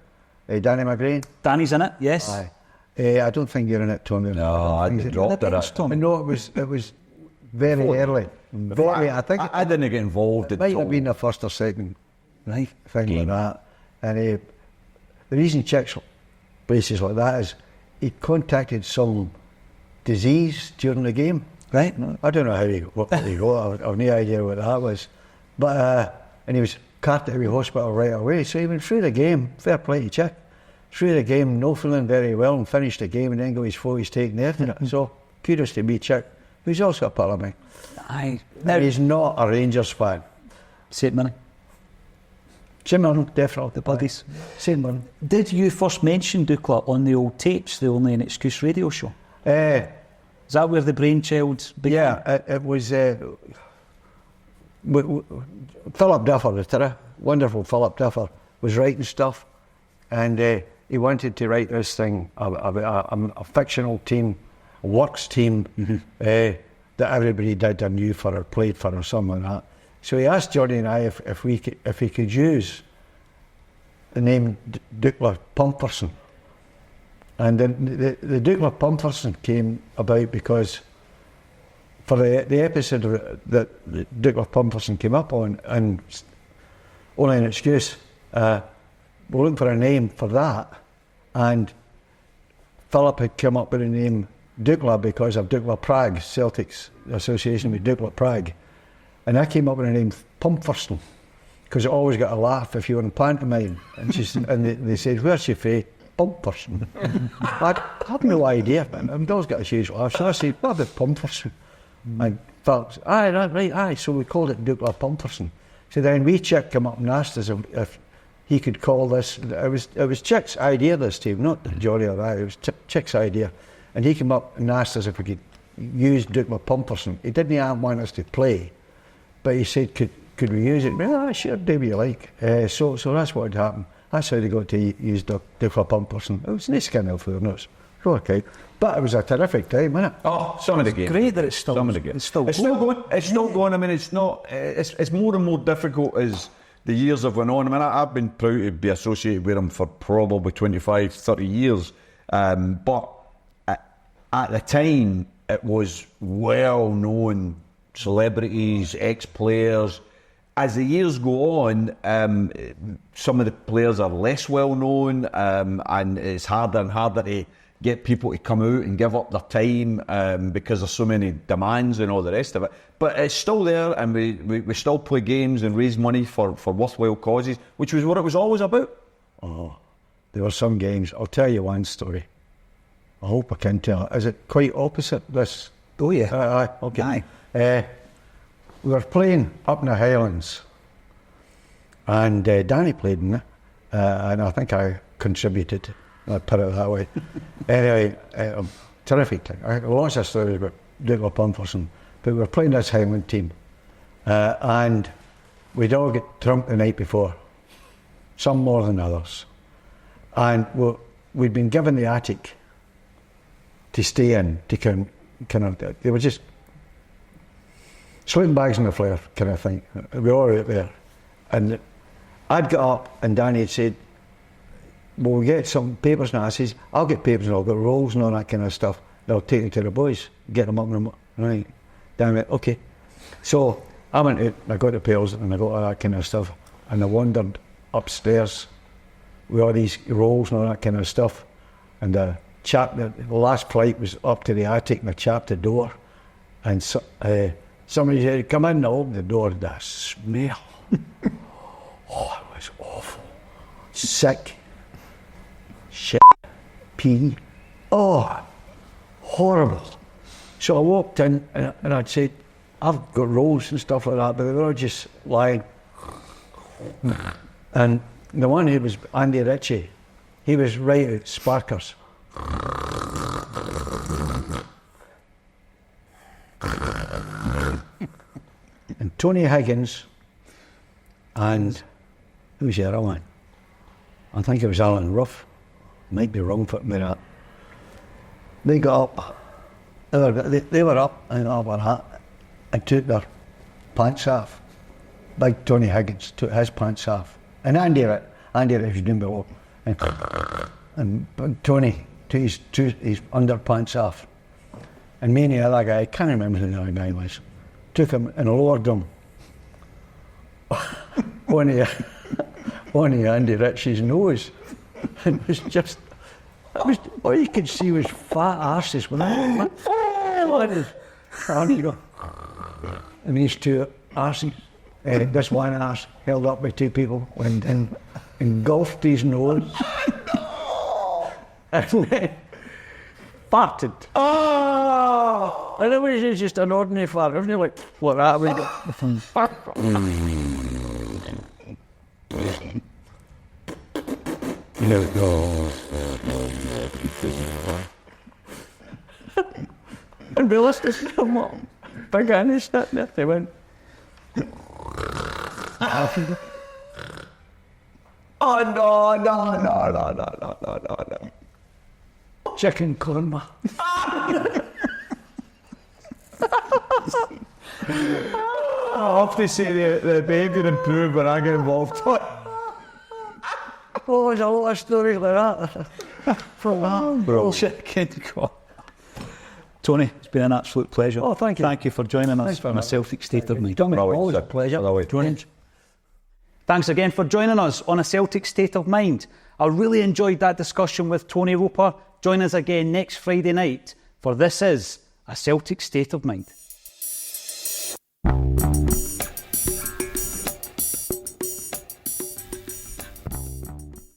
Danny McGrain? Danny's in it, yes. Aye. I don't think you're in it, Tommy. No, I dropped it. No, it was very early. Very, I think I didn't get involved it at might all. have been the first or second right thing game. like that. And the reason he checks places like that is he contacted some disease during the game. Right. I don't know how he got. I've no idea what that was. But and he was carted to the hospital right away. So he went through the game. Fair play to Chick. Through the game, no feeling very well, and finished the game, and then got his photos taken after it. So kudos to me, Chick. He's also a part of me. Aye. He's not a Rangers fan. St Mirren. St Mirren, definitely. The buddies. St Mirren. Did you first mention Dukla on the old tapes, the Only an Excuse radio show? Is that where the brainchild began? Yeah, it was Philip Duffer, the terror, wonderful Philip Duffer, was writing stuff, and he wanted to write this thing about a fictional team, a works team, that everybody did or knew for or played for or something like that. So he asked Johnny and I if he could use the name Dukla Pumpers. And then the Dukla Pumpers came about because for the episode that Dukla Pumpers came up on, and Only an Excuse, we're looking for a name for that, and Philip had come up with the name Dukla because of Dukla Prague, Celtic's association with Dukla Prague, and I came up with the name Pumpferson because it always got a laugh if you were in pantomime, and they said, "Where's your face?" Pumpferson. I had no idea, man. I've always got a huge laugh, so I said, "What about Pumpferson?" And Philip said, "Aye, right, aye." So we called it Dukla Pumperson. So then Chick came up and asked us if he could call this. It was Chick's idea this team, not Johnny or I. It was Chick's idea, and he came up and asked us if we could use Dukla Pumperson. He didn't want us to play, but he said, "Could we use it?" Well, sure, do what you like. So that's what had happened. That's how they got to use Dukla Pumperson. It was nice kind of fairness. Okay. But it was a terrific time, wasn't it? Oh, some of the games. Great that it's still some of the games. It's still going. It's still going. I mean, it's not. It's more and more difficult as the years have went on. I mean, I've been proud to be associated with them for probably 25, 30 years. But at the time, it was well-known celebrities, ex-players, as the years go on, some of the players are less well known, and it's harder and harder to get people to come out and give up their time because there's so many demands and all the rest of it. But it's still there, and we still play games and raise money for worthwhile causes, which was what it was always about. Oh, there were some games. I'll tell you one story. I hope I can tell it. Is it quite opposite this? Oh yeah. Okay. We were playing up in the Highlands, and Danny played in it, and I think I contributed. I put it that way. Anyway, terrific thing. I lots of stories about Dukla Pumpers, but we were playing this Highland team, and we'd all get drunk the night before, some more than others, and we'd been given the attic to stay in, to kind of, they were just sleeping bags on the flare kind of thing. We were all out there, and I'd got up and Danny had said, well, we'll get some papers now. I says, I'll get papers and I'll get rolls and all that kind of stuff. They'll take it to the boys, get them up and them, right. Damn it, okay. So I went out and I got the pills and I got all that kind of stuff, and I wandered upstairs with all these rolls and all that kind of stuff, and the last flight was up to the attic, and I chapped the door, and somebody said, come in, and I opened the door, the smell. Oh, it was awful. Sick. Shit. Pee. Oh, horrible. So I walked in, and I'd said, I've got rolls and stuff like that, but they were all just lying. And the one who was Andy Ritchie, he was right at Sparkers. And Tony Higgins and who's the other one? I think it was Alan Ruff. Might be wrong for me that. They got up. They were up in our hat and took their pants off. Big Tony Higgins took his pants off, and Andy Ritchie was doing below, and Tony took his underpants off, and me and the other guy, I can't remember who the other guy was, took him and lowered him on Andy Ritchie's nose, and it was just, all you could see was fat arses with that. And these two arses, this one arse held up by two people, went in, engulfed his nose, and then farted. Oh! And it was just an ordinary fart. It wasn't like that. And we listened to them, big Annie sitting there, they went, oh no. Chicken korma. I have to say the behaviour improved when I get involved. Oh, there's a lot of stories like that. From that. Bullshit, can't go. Tony, it's been an absolute pleasure. Oh, thank you. Thank you for joining us on A Celtic State of Mind. Always a pleasure. Thanks again for joining us on A Celtic State of Mind. I really enjoyed that discussion with Tony Roper. Join us again next Friday night, for this is A Celtic State of Mind.